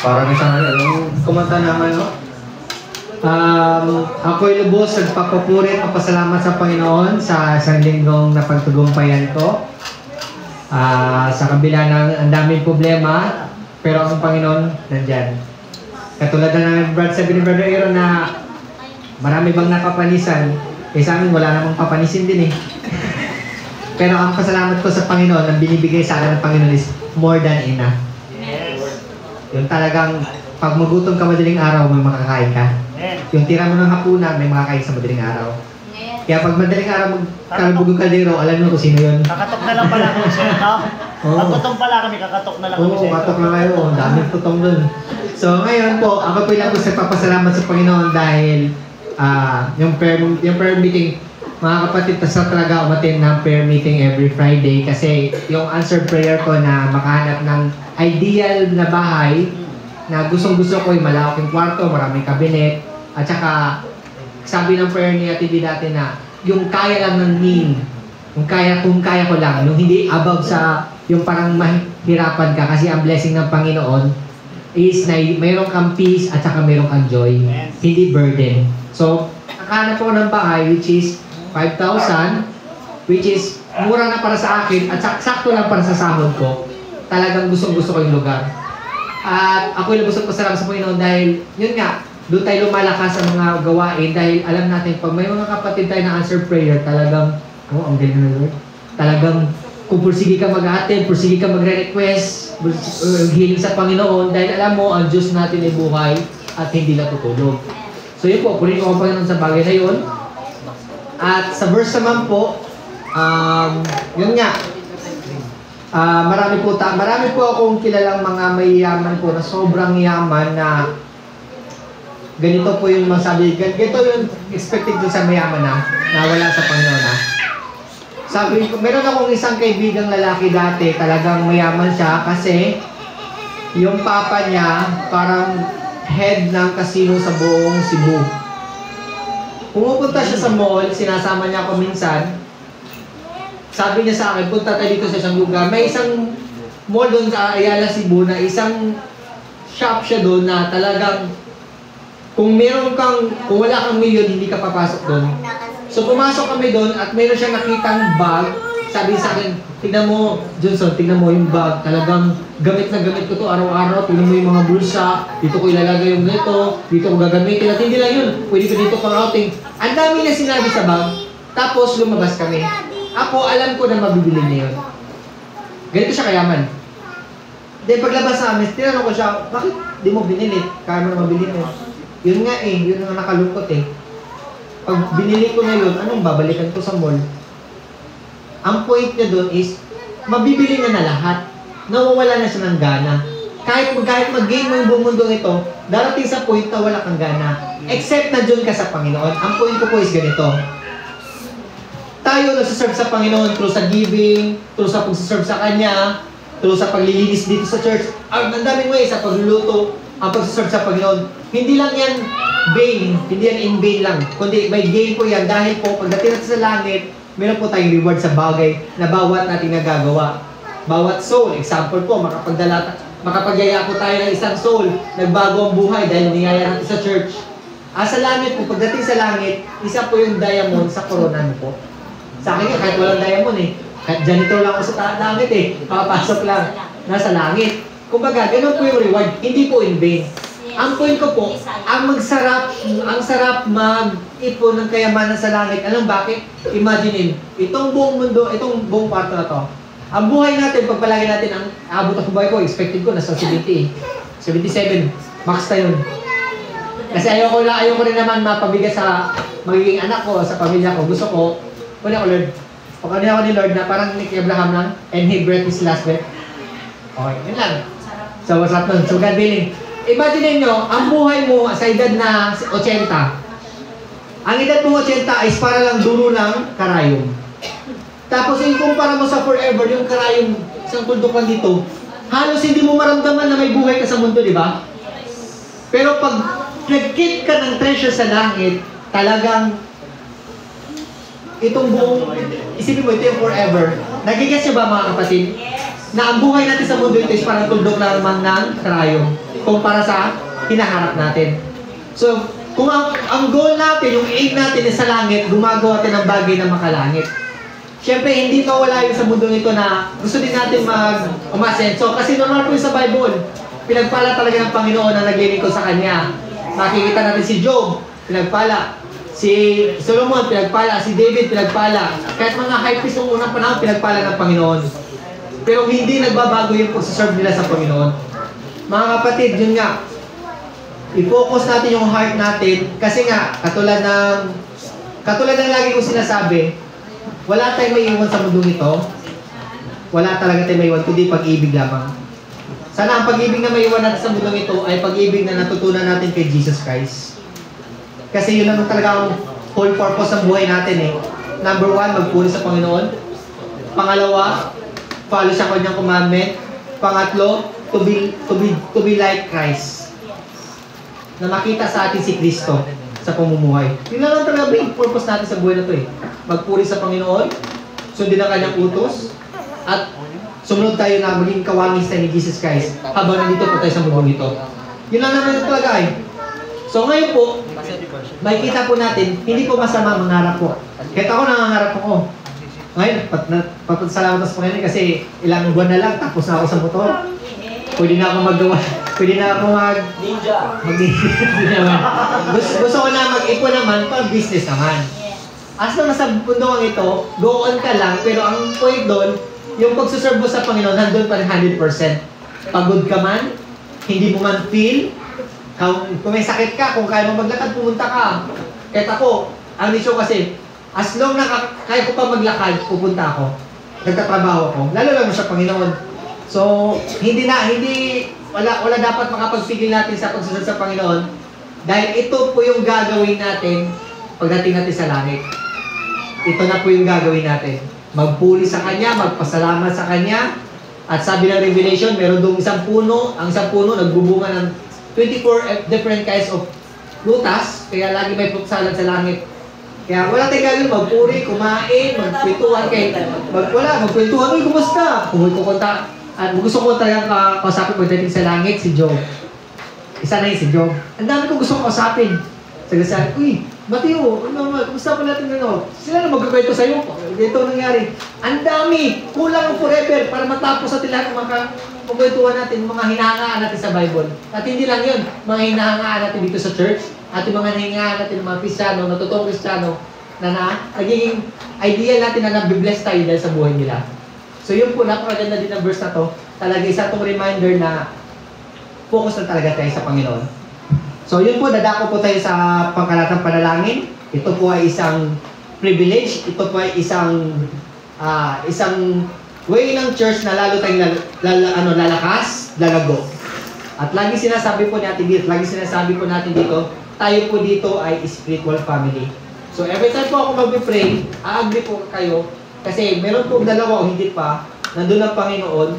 Parang isang kumanta naman, no? Ako'y lubos, nagpapupuri at papasalamat sa Panginoon sa isang linggong napagtagumpayan ko. Sa kabila ng ang daming problema, pero ang Panginoon nandyan. Katulad na sabi ni Brother Aaron na marami bang napapanisan, sa amin wala namang papanisin din eh. Pero ang pasalamat ko sa Panginoon, ang binibigay sa akin ng Panginoon is more than enough. Yung talagang pag magutom ka madaling araw, may makakain ka. Yung tira mo ng hapunan, may makakain sa madaling araw. Kaya pag madaling araw magkalabog yung kaldero, alam mo kung sino yun. Kakatok na lang pala kami sa'yo, no? Pag gutom pala kami, kakatok na lang kami sa'yo. Oo, katok na kayo. Ang daming tutong dun. So ngayon po, ako po lang po sa papasalamat sa Panginoon dahil yung prayer meeting, mga kapatid, sa talaga umatin ng prayer meeting every Friday kasi yung answered prayer ko na makahanap ng ideal na bahay na gustong-gusto ko yung malaking kwarto, maraming kabinet, at saka sabi ng prayer ni Ate Di dati na yung kaya lang ng mean, kung kaya ko lang, yung hindi above sa yung parang mahirapan ka kasi ang blessing ng Panginoon is na mayroon kang peace at saka mayroon kang joy, hindi burden. So, nakahanap ko ng bahay which is 5,000, which is mura na para sa akin at sakto lang para sa sahod ko. Talagang gustong-gusto ko yung lugar. At ako'y lubos at pasalamat sa Panginoon dahil, yun nga, doon tayo lumalakas sa mga gawain dahil alam natin, pag may mga kapatid tayo na answer prayer, talagang, ang galing na Lord. Talagang, kung pursige ka mag-attend, pursige ka magre-request, hiling sa Panginoon, dahil alam mo, ang Diyos natin ay buhay at hindi natutulog. So yun po, purihin ko ang Panginoon sa bagay na yun. At sa verse naman po, yun nga, marami po akong kilalang mga mayayaman po na sobrang yaman na ganito po yung masabi, ganito yung expected dun sa mayaman na wala sa Panginoon na. Sabi ko, meron akong isang kaibigang lalaki dati, talagang mayaman siya kasi yung papa niya parang head ng casino sa buong Cebu. Pumupunta siya sa mall, sinasama niya ako minsan. Sabi niya sa akin, punta tayo dito sa isang lugar. May isang mall doon sa Ayala, Cebu na isang shop siya doon na talagang kung wala kang milyon, hindi ka papasok doon. So pumasok kami doon at mayroon siyang nakitang bag. Sabi sa akin, tignan mo, Johnson, tignan mo yung bag. Talagang gamit na gamit ko to araw-araw. Tignan mo yung mga bulsa. Dito ko ilalagay yung ganito. Dito ko gagamitin. At hindi lang yun. Pwede ko dito pang outing. Ang dami na sinabi sa bag. Tapos lumabas kami. Ako, alam ko na mabibili niya yun. Ganito siya kayaman. Then paglabas namin, tinanong ko siya, bakit di mo binili? Kaya mo na mabili mo. Yun nga eh, yun ang nakalungkot eh. Pag binili ko na yun, anong babalikan ko sa mall? Ang point niya doon is, mabibili niya na lahat. Nawawala na siya ng gana. Kahit mag-gain mo yung buong mundo ito, darating sa point na wala kang gana. Except na dyan ka sa Panginoon. Ang point ko po is ganito. Tayo nagsaserve sa Panginoon through sa giving, through sa pagsaserve sa Kanya, through sa paglilinis dito sa church. Ang daming way sa pagluluto, ang pagsaserve sa Panginoon. Hindi lang yan vain, hindi yan in vain lang. Kundi may gain po yan dahil po pagdating natin sa langit, meron po tayong reward sa bagay na bawat natin nagagawa. Bawat soul, example po, makapagyaya po tayo ng isang soul, nagbago ang buhay dahil niyaya natin sa church. Sa langit po, pagdating sa langit, isa po yung diamond sa corona po. Sa akin kahit walang diamond eh. Kahit janitor lang ako sa langit eh. Papasok lang. Nasa langit. Kumbaga, ganun po yung reward. Hindi po in vain. Ang point ko po, ang sarap mag-ipon ng kayamanan sa langit. Alam bakit? Imagine itong buong mundo, itong buong kwarto na to. Ang buhay natin, pagpalagi natin, ang abot ng buhay ko, expected ko, nasa 70 77. Max na yun. Kasi ayoko rin naman mapabigat sa magiging anak ko, sa pamilya ko. Gusto ko, wala ko Lord. Pagkano ako ni Lord na parang ni Abraham lang, and he breathed his last breath. Okay, yun lang. So, what's up nun? So, God willing. Imagine nyo, ang buhay mo sa edad na 80. Ang edad mo 80 is para lang dulo ng karayom. Tapos, ikumpara mo sa forever, yung karayom, isang tuldok lang dito, halos hindi mo maramdaman na may buhay ka sa mundo, di ba? Pero pag nag-keep ka ng treasure sa langit, talagang itong buong, isipin mo, ito yung forever. Nagigets nyo ba mga kapatid? Na ang buhay natin sa mundo ito is parang tuldok lamang ng karayom. kumpara sa hinaharap natin. So, kung ang goal natin, yung aim natin is sa langit, gumagawa tayo ng bagay na makalangit. Siyempre, hindi mawala yun sa mundo nito na gusto din natin umasenso. Kasi normal po yun sa Bible. Pinagpala talaga ng Panginoon na naglilingkod sa Kanya. Makikita natin si Job, pinagpala. Si Solomon, pinagpala. Si David, pinagpala. Kahit mga high priest ng unang panahon, pinagpala ng Panginoon. Pero hindi nagbabago yung pagsaserve nila sa Panginoon. Mga kapatid, yun nga. I-focus natin yung heart natin. Kasi nga, katulad ng lagi kong sinasabi, wala tayong maiiwan sa mundong ito. Wala talaga tayong maiiwan, kundi pag-ibig lamang. Sana ang pag-ibig na maiiwan natin sa mundong ito ay pag-ibig na natutunan natin kay Jesus Christ. Kasi yun lang talaga ang whole purpose ng buhay natin eh. Number 1, magpuri sa Panginoon. Pangalawa, follow sa Kanyang commandment. Pangatlo, to be like Christ. Na makita sa atin si Kristo sa pamumuhay. Yun lang talaga yung purpose natin sa buhay na ito eh. Magpuri sa Panginoon, sundin ang Kanyang utos, at sumunod tayo na maging kawangis tayo ni Jesus Christ habang nandito po tayo sa mundong ito. Yun lang naman talaga eh. So ngayon po, makikita po natin, hindi po masama mangarap po. Kahit ako nangangarap ako. Ngayon, salamat sa Panginoon kasi ilang buwan na lang, tapos na ako sa motor. Pwede na ako magawa. Pwede na ako Ninja. Gusto ko na mag-ipon naman pang business naman. As long sa pundoang ito, go on ka lang, pero ang point doon, yung pagsuserve mo sa Panginoon, nandun pa rin 100%. Pagod ka man, hindi mo man feel, kung may sakit ka, kung kaya mo maglakad, pumunta ka. Kahit ako, ang issue kasi, as long na kaya ko pa maglakad, pupunta ako. Nagtatrabaho ako. Lalo lang sa Panginoon. So, wala dapat makapagpigil natin sa pagsusunod sa Panginoon dahil ito po yung gagawin natin pagdating natin sa langit. Ito na po yung gagawin natin. Magpuri sa Kanya, magpasalamat sa Kanya, at sabi ng Revelation, meron doong isang puno, ang isang puno nagbubunga ng 24 different kinds of lutas, kaya lagi may salad sa langit. Kaya wala tayong gagawin, magpuri, kumain, magkwentuhan magkwentuhan, uy, kumusta? Kumunta. At gusto ko talagang kausapin pagdating sa langit, si Job. Isa na yun si Job. Ang dami ko gusto kausapin. Sabi, uy, Mateo, kumusta pa natin Sila na magkakwento sa'yo. Ito nangyari. Ang dami, kulang forever para matapos natin lahat ng mga pagkwentuhan natin, mga hinahangaan natin sa Bible. At hindi lang yun, mga hinahangaan natin dito sa church, at yung mga hinahangaan natin ng mga Kristiyano, natutong Kristiyano, na nagiging idea natin na nabibless tayo dahil sa buhay nila. So yun po, napakaganda din ang verse na to. Talaga isa itong reminder na focus na talaga tayo sa Panginoon. So yun po, dadako po tayo sa pangkalatang panalangin. Ito po ay isang privilege. Ito po ay isang way ng church na lalo tayong lalakas, lalago. At lagi sinasabi po natin dito, tayo po dito ay spiritual family. So every time po ako mag-pray, a-agree po kayo, kasi meron po dalawa o hindi pa, nandun ang Panginoon,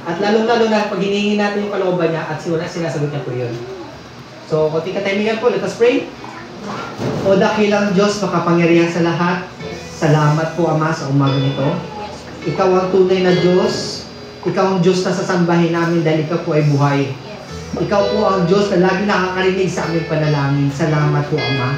at lalong-lalo na pag hinihingi natin yung kalooban niya, at sinasagot niya po yun. So, konti katimigan po, let us pray. O dakilang Diyos, makapangyarihan sa lahat, salamat po Ama sa umaga nito. Ikaw ang tunay na Diyos, ikaw ang Diyos na sasambahin namin dahil ikaw po ay buhay. Ikaw po ang Diyos na lagi nakakarinig sa aming panalangin. Salamat po Ama.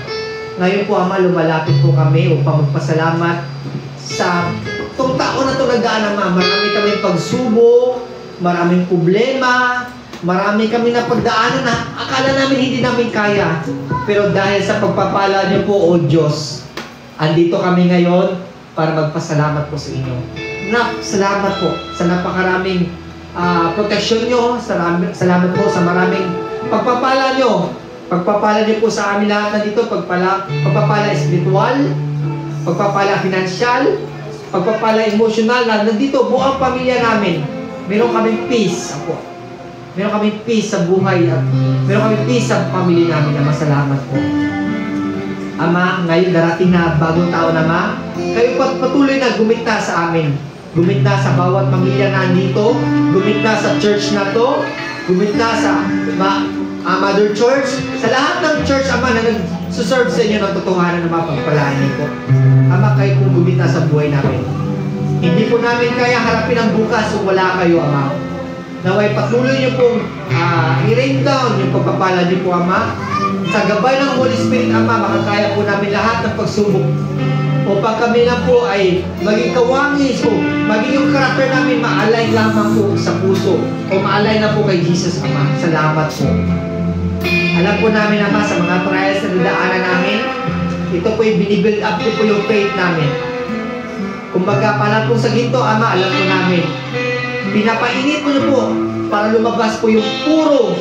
Ngayon po Ama, lumalapit po kami upang magpasalamat sa itong taon na ito nagdaan Ama. Marami kami pagsubok, maraming problema, marami kami na pagdaanan na akala namin hindi namin kaya. Pero dahil sa pagpapala niyo po, O Diyos, andito kami ngayon para magpasalamat po sa inyo. Salamat po sa napakaraming proteksyon nyo. Salamat po sa maraming pagpapala nyo. Pagpapala niyo po sa amin lahat na dito. Pagpapala espiritual, pagpapala financial, pagpapala emotional na nandito buong pamilya namin. Meron kaming peace po. Meron kaming peace sa buhay at meron kaming peace sa pamilya namin na masalamat po. Ama, ngayon darating na bagong taon Ama, kayo patuloy na guminta sa amin. Guminta sa bawat pamilya na nandito, guminta sa church na to, guminta sa Mother Church, sa lahat ng church Ama na nag-serve sa inyo ng totohanan na mapagpalaan niyo po. Ama, kayo kung guminta sa buhay namin. Hindi po namin kaya harapin ang bukas kung wala kayo Ama. Naway patuloy niyo pong i-rain down yung pagpapala niyo po, Ama. Sa gabay ng Holy Spirit, Ama, makakaya po namin lahat ng pagsubok. Upang kami na po ay maging kawangis po, maging yung karakter namin maalay lamang po sa puso o maalay na po kay Jesus, Ama. Salamat po. Alam po namin, Ama, sa mga trials na dadaanan namin, ito po yung binibuild up po yung faith namin. Kumbaga, para po sa ginto, Ama, alam po namin, pinapainit po niyo po para lumabas po yung puro,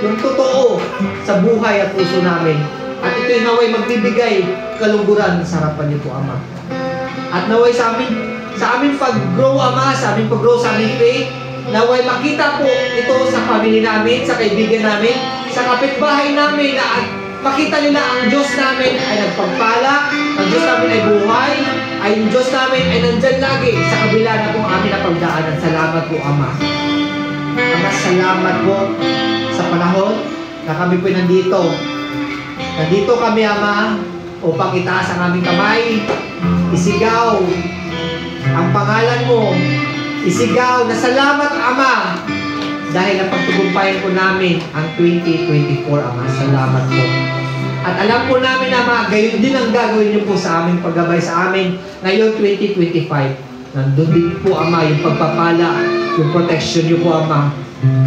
yung totoo sa buhay at puso namin. At ito yung naway magbibigay kalungguran sa harapan niyo po, Ama. At naway sa amin pag-grow, Ama, sa amin pag-grow sa aming faith, naway makita po ito sa family namin, sa kaibigan namin, sa kapitbahay namin, na makita nila ang Diyos namin ay nagpagpala, ang Diyos namin ay buhay, ay ang Diyos namin ay nandyan lagi sa kabila na po aming napagdaanan. Salamat po, Ama. Ama, salamat po sa panahon na kami po nandito. Nandito kami, Ama, upang itaas ang aming kamay, isigaw ang pangalan mo, isigaw na salamat, Ama, dahil napagtugumpayan po namin ang 2024, Ama. Salamat po. At alam po namin, Ama, gayon din ang gagawin niyo po sa aming paggabay sa amin ngayon 2025. Nandun din po, Ama, yung pagpapala, yung protection niyo po, Ama.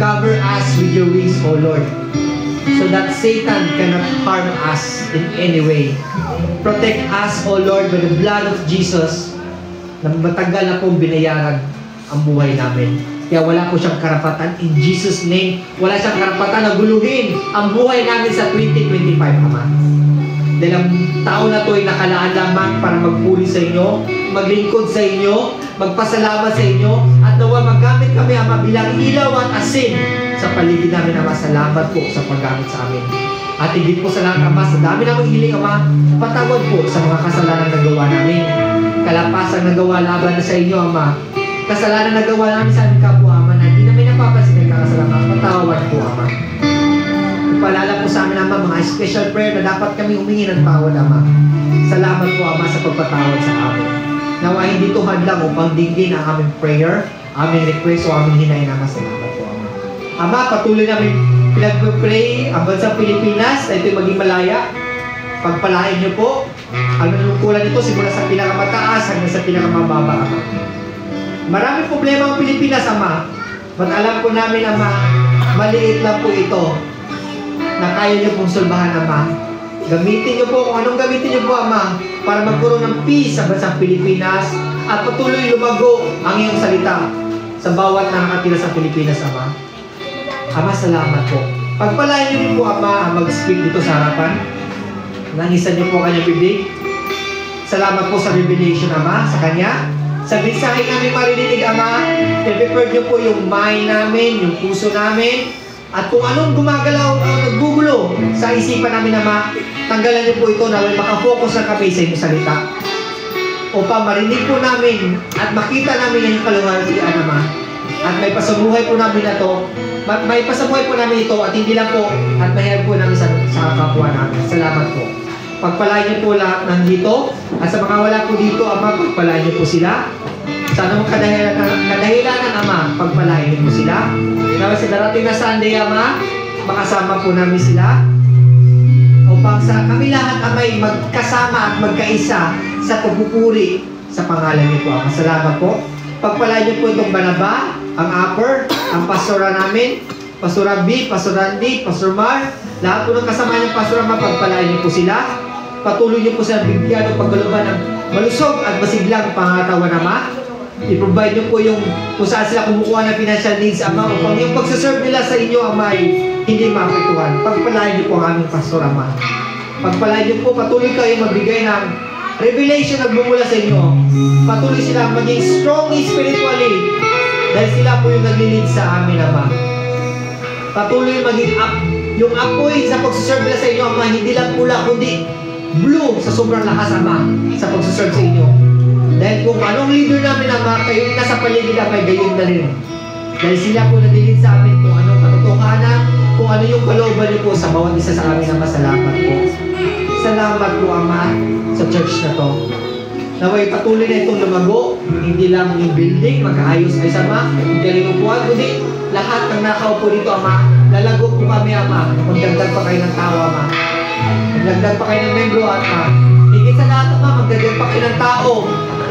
Cover us with your wings, O Lord, so that Satan cannot harm us in any way. Protect us, O Lord, by the blood of Jesus, na matagal na pong binayaran ang buhay namin. Kaya wala po siyang karapatan, in Jesus' name, wala siyang karapatan na guluhin ang buhay namin sa 2025, Ama. Dahil ang taon na ito ay nakalaan lamang para magpuri sa inyo, maglingkod sa inyo, magpasalamat sa inyo, at nawa magamit kami, Ama, bilang ilaw at asin sa paligid namin, Ama. Salamat po sa paggamit sa amin. At higit po sa lahat, Ama, sa dami namang hiling, Ama, patawad po sa mga kasalanan na nagawa namin. Kalapasang nagawa laban na sa inyo, Ama. Kasalanan na nagawa namin sa aming kapwa, Ama, na hindi namin napapansin ng kakasalanan. Patawad po, Ama. Ipalala po sa amin, Ama, mga special prayer na dapat kami humingi ng tawad, Ama. Salamat po, Ama, sa pagpatawad sa amin. Nawa hindi ito hadlang upang dinggin ang aming prayer, aming request o aming hinayin, Ama. Salamat po, Ama. Ama, patuloy namin pinag-pray ang bansang Pilipinas na ito'y maging malaya. Pagpalain niyo po ang nanungkulan nito simula sa pinakamataas hanggang sa pinakamababa, Ama. Maraming problema ang Pilipinas, Ama. But alam po namin, Ama, maliit lang po ito na kaya niyo pong sulbahan, Ama. Gamitin niyo po kung anong gamitin niyo po, Ama, para magkaroon ng peace sa bansang Pilipinas at patuloy lumago ang iyong salita sa bawat nakakatira sa Pilipinas, Ama. Ama, salamat po. Pagpalain niyo rin po, Ama, ang mag-speak dito sa harapan. Nangisan niyo po ang kanyang bibig. Salamat po sa revelation, Ama, sa kanya. Sa mensahe namin maririnig, Ama, i-prepare niyo po yung mind namin, yung puso namin, at kung anong gumagalaw o naggugulo sa isipan namin, Ama, tanggalan niyo po ito na makafocus na kami sa inyong salita. Upang marinig po namin at makita namin yung kaluwalhatian, Ama. At may pasabuhay po namin na to, may pasabuhay po namin ito at hindi lang po, at mahirap po namin sa kapwa namin. Salamat po. Pagpalain niyo po lahat nandito, at sa mga wala po dito, Ama, pagpalain niyo po sila. Sa anong kadahilanan, Ama, pagpalain niyo po sila. Nawa sa darating na Sunday, Ama, makasama po namin sila. Upang sa kami lahat, Amay, magkasama at magkaisa sa pagpupuri sa pangalan niyo po, Ama. Salamat po. Pagpalain niyo po itong Banaba, ang Upper, ang pastora namin, Pastor B, Pastor Randy, Pastor Mar, lahat po ng kasama niyang Pastor Ama, pagpalain niyo po sila. Patuloy niyo po sa bigyan o paggaluban ng malusog at masiglang pangatawan, Ama. I-provide niyo po yung kung saan sila kumukuha ng financial needs, Ama, upang yung pagsaserve nila sa inyo, Ama, ay hindi maapektuhan. Pagpalain niyo po ang aming Pastor, Ama. Pagpalain niyo po, patuloy kayo magbigay ng revelation na bumula sa inyo. Patuloy sila maging strong spiritually dahil sila po yung nag-lead sa amin, Ama. Patuloy maging up, yung apoy sa pagsaserve nila sa inyo, Ama, hindi lang pula, kundi blue sa sobrang lakas, Ama, sa pagsaserve sa inyo. Dahil kung anong leader namin, Ama, kayo nasa paligid, Ama, gayon na rin. Dahil sila po nag-lead sa amin kung anong katotohanan, kung ano yung kalooban niyo po sa bawat isa sa amin, Ama. Salamat po. Salamat po, Ama, sa church na to. Naway patuloy na itong lumago, Hindi lang yung building, magkaayos ay sama, hindi lang upuan, kundi lahat ng nakaupo dito, Ama, lalago po kami, Ama. Magdagdag pa kayo ng tao, Ama. Magdagdag pa kayo ng membro, Ama. Higit sa lahat, Ama, magdagdag pa kayo ng tao.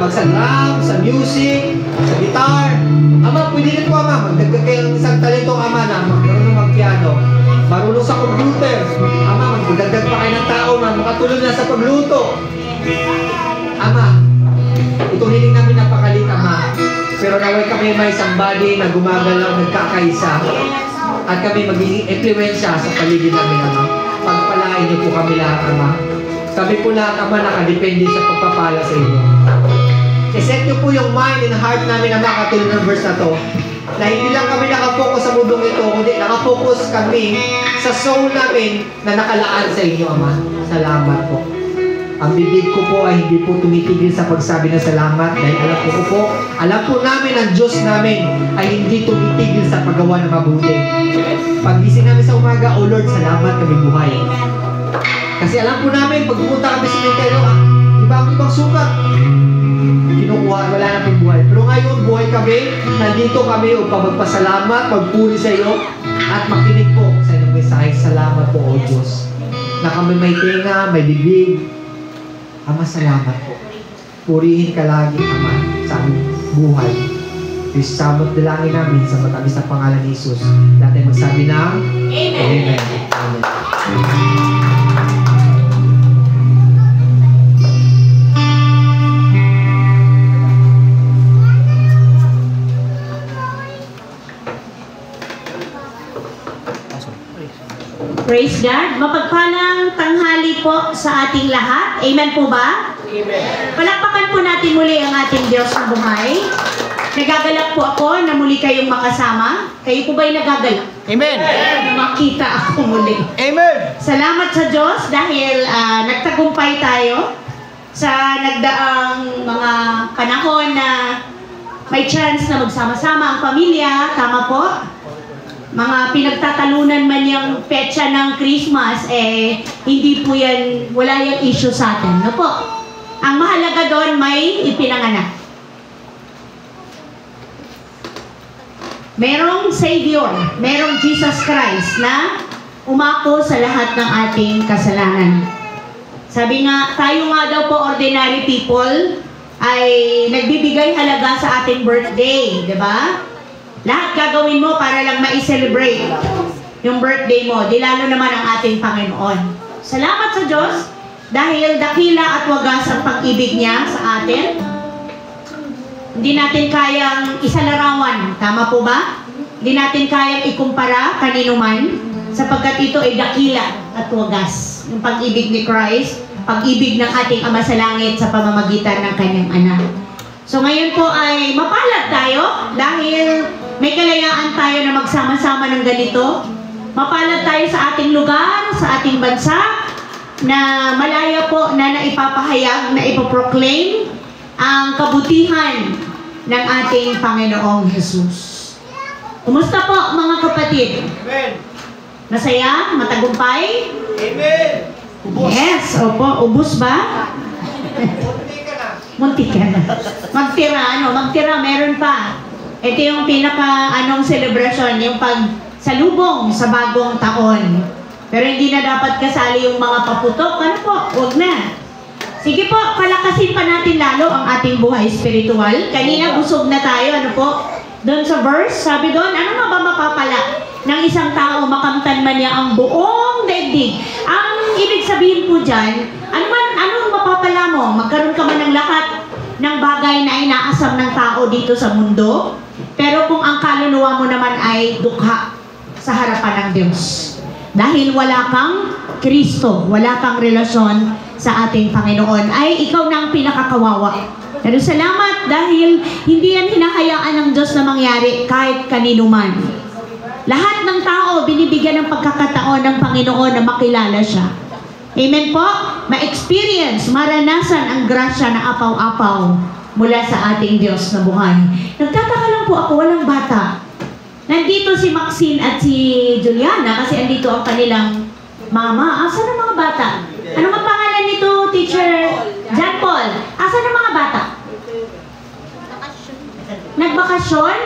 Magsa-drum, sa music, sa guitar. Ama, pwede rin po, Ama. Magdagdag kayo ng isang talentong, Ama, na marunong mag-piano. Marunong sa computer. Ama, magdagdag pa kayo ng tao, Ama. Makatulong na sa pagluto. Ama, itong hiling namin napakalit, Ama. Pero naway kami may somebody na gumagalaw, nagkakaisa. At kami magiging impluensya sa paligid namin, Ama. Pagpalain niyo po kami lahat, Ama. Kami po lahat, Ama, nakadepende sa pagpapala sa inyo. I-set niyo po yung mind and heart namin, Ama, katulad ng verse na to. Na hindi lang kami nakafocus sa mundong ito, kundi nakafocus kami sa soul namin na nakalaan sa inyo, Ama. Salamat po. Ang bibig ko po ay hindi po tumitigil sa pagsabi ng salamat dahil alam po namin ang Diyos namin ay hindi tumitigil sa paggawa ng mabuti. Pagising namin sa umaga, O Lord, salamat kami buhay. Kasi alam po namin, pag pumunta kami sa cemetery, ibang sukat. Kinukuha, wala na pong buhay. Pero ngayon, buhay kami, nandito kami upang magpasalamat, magpuri sa iyo, at makinig po sa inyong mensahe. Salamat po, O Diyos. Na kami may tenga, may bibig. Ama, salamat po. Purihin ka lagi, Ama, sa aming buhay. Isamot dalangin namin sa matamis na pangalan ni Jesus. Dati magsabi ng Amen. Amen. Praise God. Mapagpalang tanghali po sa ating lahat. Amen po ba? Amen. Palakpakan po natin muli ang ating Diyos na buhay. Nagagalak po ako na muli kayong makasama. Kayo po ba'y nagagalak? Amen. Na makita ako muli. Amen. Salamat sa Diyos dahil nagtagumpay tayo sa nagdaang mga panahon na may chance na magsama-sama ang pamilya. Tama po? Mga pinagtatalunan man yung petsa ng Christmas, hindi po yan, wala yung issue sa atin. No po? Ang mahalaga doon, may ipinanganak. Merong Savior, merong Jesus Christ na umako sa lahat ng ating kasalanan. Sabi nga, tayo nga daw po ordinary people ay nagbibigay halaga sa ating birthday, di ba? Lahat gagawin mo para lang ma-celebrate yung birthday mo, di lalo naman ang ating Panginoon. Salamat sa Diyos dahil dakila at wagas ang pag-ibig niya sa atin. Hindi natin kayang isalarawan, tama po ba? Hindi natin kayang ikumpara kanino man sapagkat ito ay dakila at wagas. Yung pag-ibig ni Christ, pag-ibig ng ating Ama sa Langit sa pamamagitan ng kanyang anak. So ngayon po ay mapalad tayo dahil may kalayaan tayo na magsama-sama ng ganito. Mapalad tayo sa ating lugar, sa ating bansa, na malaya po na naipapahayag, na ipoproclaim ang kabutihan ng ating Panginoong Jesus. Kumusta po mga kapatid? Amen. Masaya? Matagumpay? Amen. Ubus. Yes, opo. Ubus ba? Muntik ka na. Magtira, meron pa. Ito yung celebration, yung pagsalubong sa bagong taon. Pero hindi na dapat kasali yung mga paputok. Ano po? Huwag na. Sige po, palakasin pa natin lalo ang ating buhay spiritual. Kanina busog na tayo, ano po? Doon sa verse, sabi doon, ano nga ba mapapala ng isang tao makamtan man niya ang buong daigdig? Ang ibig sabihin po dyan, anong mapapala mo? Magkaroon ka man ng lahat ng bagay na inaasam ng tao dito sa mundo, pero kung ang kaluluwa mo naman ay dukha sa harapan ng Diyos. Dahil wala kang Kristo, wala kang relasyon sa ating Panginoon, ay ikaw na ang pinakakawawa. Pero salamat dahil hindi yan hinahayaan ng Diyos na mangyari kahit kanino man. Lahat ng tao binibigyan ng pagkakataon ng Panginoon na makilala siya. Amen po? Ma-experience, maranasan ang grasya na apaw-apaw mula sa ating Diyos na buhay. Nagtataka lang po ako, walang bata. Nandito si Maxine at si Juliana kasi andito ang kanilang mama. Asan ang mga bata? Ano ang pangalan nito, Teacher John Paul? Asan ang mga bata? Nagbakasyon?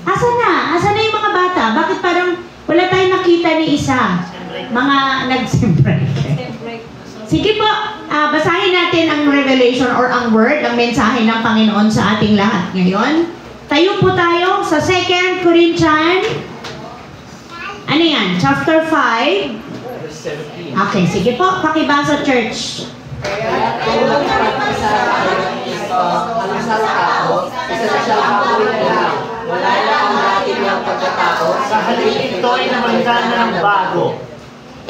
Asan na? Asan na yung mga bata? Bakit parang wala tayong nakita ni isa? Mga nag-break. Sige po, basahin natin ang revelation or ang word, ang mensahe ng Panginoon sa ating lahat ngayon. Tayo po tayo sa 2 Corinthians, ano yan? Chapter 5. Okay, sige po, pakibasa church. Kaya tulad ng pagkakataon, isa sa siyang lang. Wala lang ang natin ng pagkatao. Sa halip ito ay namangkana ng bago.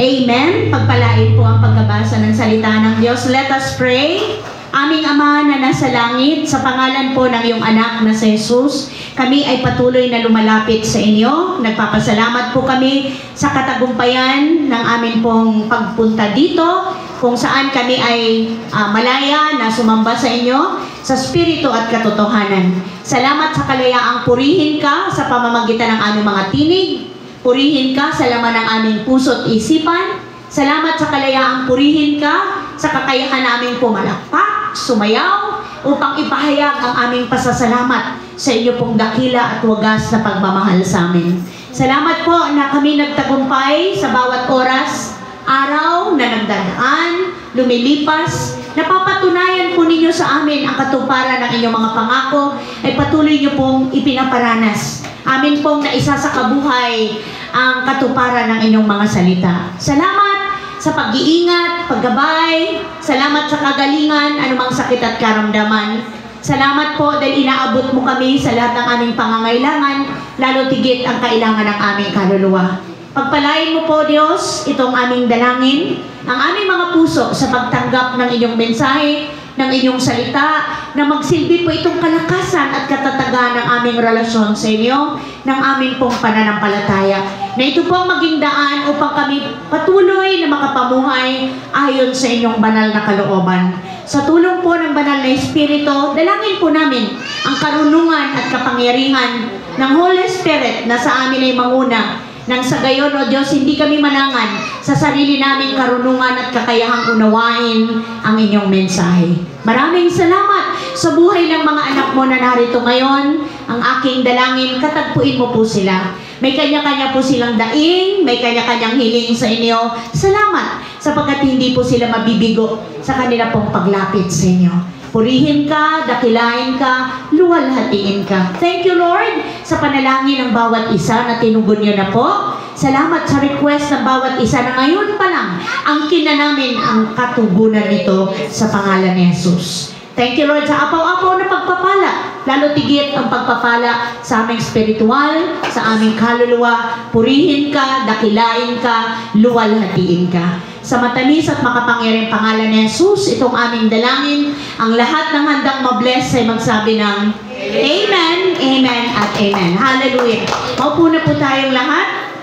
Amen. Pagpalain po ang pagkabasa ng salita ng Diyos. Let us pray. Aming Ama na nasa langit, sa pangalan po ng iyong anak na si Jesus, kami ay patuloy na lumalapit sa inyo. Nagpapasalamat po kami sa katagumpayan ng amin pong pagpunta dito, kung saan kami ay malaya na sumamba sa inyo sa spirito at katotohanan. Salamat sa kalayaang purihin ka sa pamamagitan ng aming mga tinig. Purihin ka sa laman ng aming puso at isipan. Salamat sa kalayaang purihin ka sa kakayahan naming pumalakpak, sumayaw, upang ipahayag ang aming pasasalamat sa inyo pong dakila at wagas na pagmamahal sa amin. Salamat po na kami nagtagumpay sa bawat oras, araw na nagdadaan, lumilipas. Napapatunayan po ninyo sa amin ang katuparan ng inyong mga pangako ay patuloy nyo pong ipinaparanas. Amin pong naisa sa kabuhay ang katuparan ng inyong mga salita. Salamat sa pag-iingat, paggabay, salamat sa kagalingan, anumang sakit at karamdaman. Salamat po dahil inaabot mo kami sa lahat ng aming pangangailangan, lalo tigit ang kailangan ng aming kaluluwa. Pagpalain mo po, Diyos, itong aming dalangin, ang aming mga puso sa pagtanggap ng inyong mensahe, ng inyong salita, na magsilbi po itong kalakasan at katatagan ng aming relasyon sa inyo, ng aming pong pananampalataya. Na ito po ang maging daan upang kami patuloy na makapamuhay ayon sa inyong banal na kalooban. Sa tulong po ng banal na Espiritu, dalangin po namin ang karunungan at kapangyarihan ng Holy Spirit na sa amin ay manguna. Nang sa gayon, O Diyos, hindi kami manangan sa sarili naming karunungan at kakayahang unawain ang inyong mensahe. Maraming salamat sa buhay ng mga anak mo na narito ngayon. Ang aking dalangin, katagpuin mo po sila. May kanya-kanya po silang daing, may kanya-kanyang hiling sa inyo. Salamat sapagkat hindi po sila mabibigo sa kanila pong paglapit sa inyo. Purihin ka, dakilain ka, luwalhatiin ka. Thank you, Lord, sa panalangin ng bawat isa na tinugon niyo na po. Salamat sa request ng bawat isa na ngayon pa lang ang namin ang katugunan nito sa pangalan ni Jesus. Thank you, Lord, sa apaw-apaw na pagpapala. Lalo tigit ang pagpapala sa aming spiritual, sa aming kaluluwa. Purihin ka, dakilain ka, luwalhatiin ka. Sa matamis at makapangyarihang pangalan ni Jesus, itong aming dalangin, ang lahat ng handang mabless ay magsabi ng Amen, Amen, at Amen. Hallelujah. Maupo na po tayong lahat.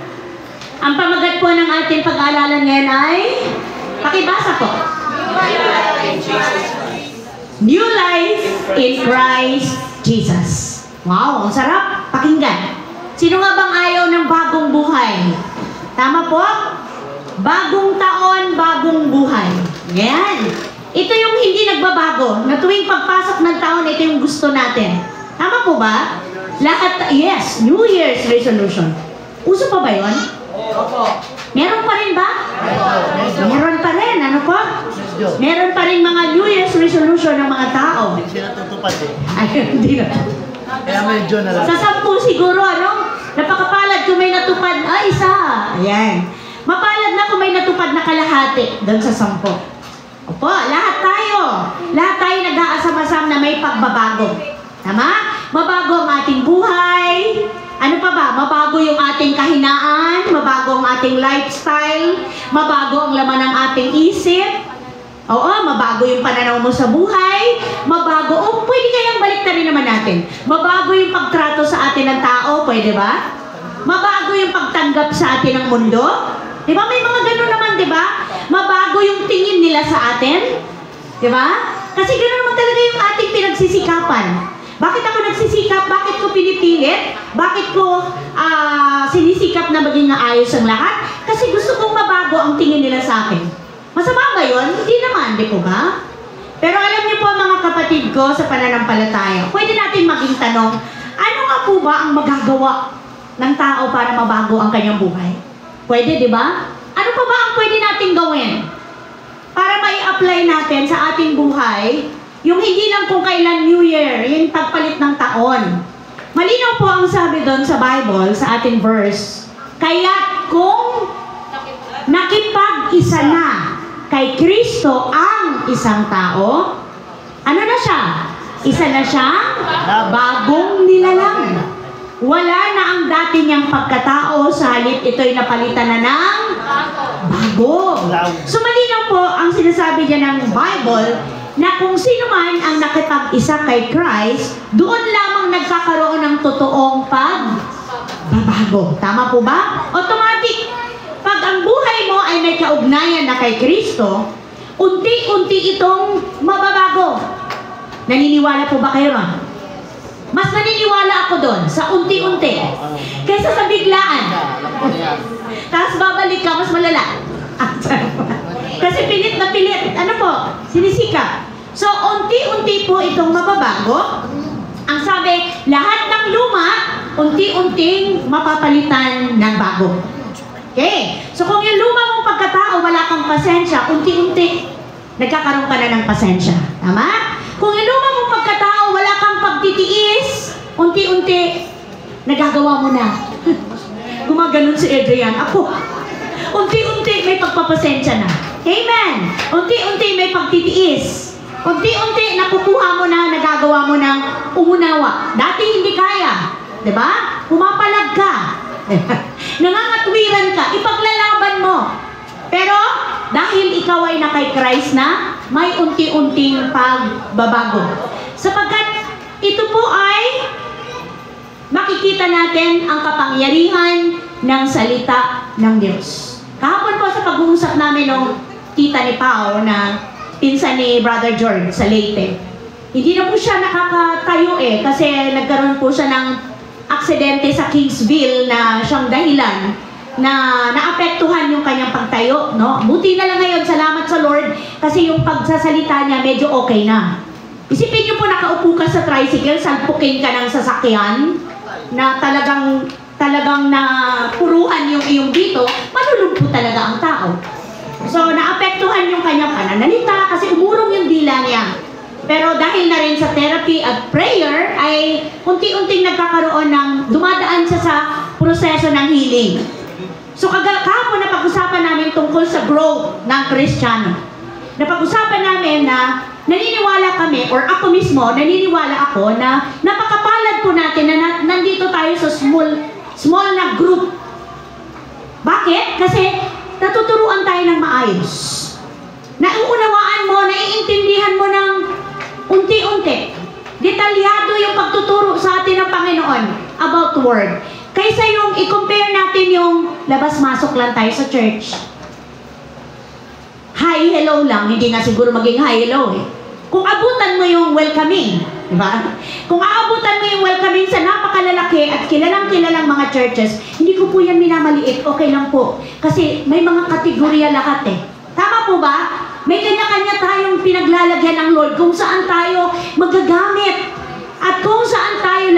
Ang pamagat po ng ating pag-aalalan ngayon ay, pakibasa po. New life in Christ Jesus. Wow, ang sarap pakinggan. Sino nga bang ayaw ng bagong buhay? Tama po? Bagong taon, bagong buhay. Yan. Ito yung hindi nagbabago. Na tuwing pagpasok ng taon, ito yung gusto natin. Tama po ba? Lahat, yes, New Year's resolution. Uso pa ba yun? Opo. Meron pa rin ba? Meron pa rin. Ano po? Meron pa rin mga New Year's resolution ng mga tao. Hindi sila tutupad eh. Ay, hindi na. Kaya medyo na lang. Sa 10 siguro, ano? Napakapalad kung may natupad. Ay, isa. Ayan. Mapalad na kung may natupad na kalahati doon sa 10. Opo, lahat tayo. Lahat tayo nag-aasam-asam na may pagbabago. Tama? Mabago ang ating buhay. Ano pa ba? Mabago yung ating kahinaan. Mabago ang ating lifestyle. Mabago ang laman ng ating isip. Oo, mabago yung pananaw mo sa buhay. Mabago, pwede kayang balik na rin naman natin. Mabago yung pagtrato sa atin ng tao. Pwede ba? Mabago yung pagtanggap sa atin ng mundo. Di ba? May mga ganun naman, di ba? Mabago yung tingin nila sa atin. Di ba? Kasi ganun naman talaga yung ating pinagsisikapan. Bakit ako nagsisikap? Bakit ko pinipilit? Bakit ko sinisikap na maging naayos ang lahat? Kasi gusto kong mabago ang tingin nila sa akin. Masama ba yun? Hindi naman, di po ba? Pero alam niyo po mga kapatid ko sa pananampalataya, pwede natin maging tanong, ano nga po ba ang magagawa ng tao para mabago ang kanyang buhay? Pwede, di ba? Ano pa ba ang pwede natin gawin para mai-apply natin sa ating buhay yung hindi lang kung kailan New Year, yung pagpalit ng taon? Malinaw po ang sabi doon sa Bible, sa ating verse, kaya't kung nakipag-isa na kay Kristo ang isang tao, ano na siya? Isa na siyang bagong nilalang. Wala na ang dati niyang pagkatao, sa halip ito'y napalitan na ng bago. So malinaw po ang sinasabi diyan ng Bible na kung sino man ang nakipag-isa kay Christ, doon lamang nagkakaroon ng totoong pagbabago. Tama po ba? Automatic. Pag ang buhay mo ay may kaugnayan na kay Kristo, unti-unti itong mababago. Naniniwala po ba kayo ron? Mas naniniwala ako doon sa unti-unti kaysa sa biglaan. Tapos babalik ka, mas malala. Kasi pilit na pilit. Ano po? Sinisikap. So, unti-unti po itong mababago. Ang sabi, lahat ng luma, unti-unting mapapalitan ng bago. Okay. So, kung yung luma mong pagkatao, wala kang pasensya, unti-unti, nagkakaroon ka na ng pasensya. Tama? Kung yung luma mong pagkatao, wala kang pagtitiis, unti-unti, nagagawa mo na. Gumaganon si Adrian. Ako, unti-unti may pagpapasensya na. Amen. Unti-unti may pagtitiis. Unti-unti nakukuha mo na, nagagawa mo ng umunawa. Dati hindi kaya. Diba? Pumapalag ka. Nangangatwiran ka. Ipaglalaban mo. Pero, dahil ikaw ay na kay Christ na, may unti-unting pagbabago. Sapagkat ito po ay makikita natin ang kapangyarihan ng salita ng Diyos. Kahapon po sa pag-uusap namin ng tita ni Pao na pinsan ni Brother George sa Leyte. Hindi na po siya nakakatayo kasi nagkaroon po siya ng aksidente sa Kingsville na siyang dahilan na naapektuhan yung kanyang pagtayo, no? Buti na lang ngayon, salamat sa Lord, kasi yung pagsasalita niya medyo okay na. Isipin niyo po, nakaupo ka sa tricycle, salpukin ka ng sasakyan, na talagang na puruhan yung iyong dito, malulumpo talaga ang tao. So, naapektuhan yung kanyang pananalita kasi umurong yung dila niya. Pero dahil na rin sa therapy at prayer, ay unti-unting nagkakaroon ng, dumadaan siya sa proseso ng healing. So kahapon napag-usapan namin tungkol sa growth ng Kristiyano. Napag-usapan namin na naniniwala kami, or ako mismo, naniniwala ako na napakapalad po natin na nandito tayo sa small na group. Bakit? Kasi natuturuan tayo ng maayos. Nauunawaan mo, naiintindihan mo ng unti-unti. Detalyado yung pagtuturo sa atin ng Panginoon about the Word. Kaysa yung i-compare natin yung labas-masok lang tayo sa church. Hi, hello lang. Hindi nga siguro maging hi, hello Kung abutan mo yung welcoming, di ba? Kung aabutan mo yung welcoming sa napakalalaki at kilalang-kilalang mga churches, hindi ko po yan minamaliit. Okay lang po. Kasi may mga kategorya lahat Tama po ba? May kanya-kanya tayong pinaglalagyan ng Lord kung saan tayo magagamit at kung saan tayo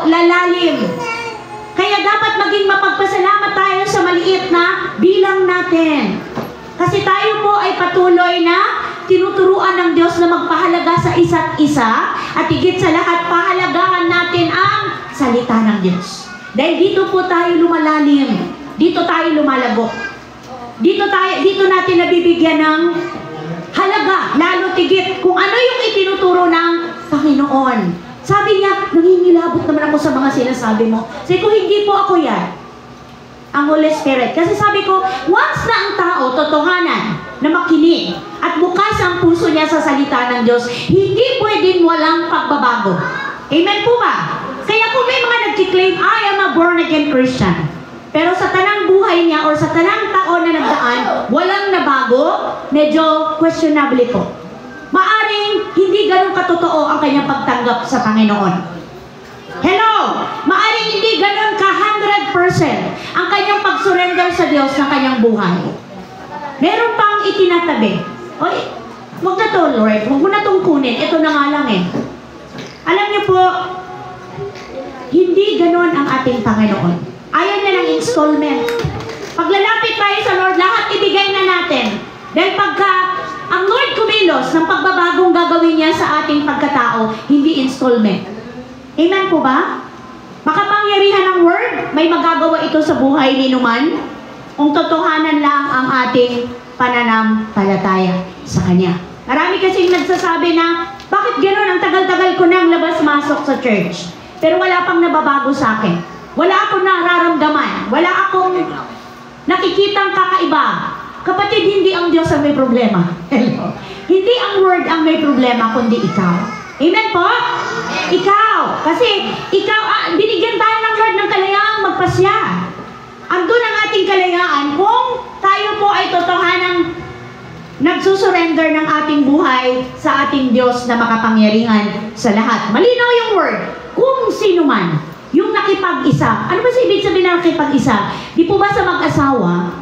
lalalim. Kaya dapat maging mapagpasalamat tayo sa maliit na bilang natin. Kasi tayo po ay patuloy na tinuturuan ng Diyos na magpahalaga sa isa't isa at higit sa lahat, pahalagahan natin ang salita ng Diyos. Dahil dito po tayo lumalalim. Dito tayo lumalago. Dito natin nabibigyan ng halaga, lalo tigit kung ano yung itinuturo ng Panginoon. Sabi niya, nangingilabot naman ako sa mga sinasabi mo. Sabi ko, hindi po ako yan. Ang Holy Spirit. Kasi sabi ko, once na ang tao, totohanan, na makinig, at bukas ang puso niya sa salita ng Diyos, hindi pwedeng walang pagbabago. Amen po ba? Kaya kung may mga nagkiklaim, I am a born-again Christian. Pero sa tanang buhay niya, or sa tanang taon na nagdaan, walang nabago, medyo questionable po. Maaring hindi ganun katotoo ang kanyang pagtanggap sa Panginoon. Hello! Maaring hindi ganun ka 100% ang kanyang pag-surrender sa Diyos ng kanyang buhay. Meron pang itinatabi. Oy, Huwag na to, Lord. Huwag mo na tong kunin. Ito na nga lang eh. Alam niyo po, hindi ganon ang ating Panginoon. Ayaw niya ng installment. Paglalapit tayo sa Lord, lahat ibigay na natin. Dahil pagka ang Lord kumilos ng pagbabagong gagawin niya sa ating pagkatao, hindi installment. Amen po ba? Makapangyarihan ng Word, may magagawa ito sa buhay ni Numan kung totohanan lang ang ating pananampalataya sa Kanya. Marami kasing nagsasabi na, bakit gano'n ang tagal-tagal ko nang labas-masok sa church? Pero wala pang nababago sa akin. Wala akong nararamdaman. Wala akong nakikitang kakaiba. Kapatid, hindi ang Diyos ang may problema. Hello. Hindi ang Word ang may problema, kundi ikaw. Amen po? Ikaw. Kasi ikaw, binigyan tayo ng Lord ng kalayaang magpasya. Andun ang ating kalayaan kung tayo po ay totohanang nagsusurrender ng ating buhay sa ating Diyos na makapangyarihan sa lahat. Malinaw yung Word. Kung sino man, yung nakipag-isa. Ano ba sa ibig sabihin ng nakipag-isa? Di po ba sa mag-asawa,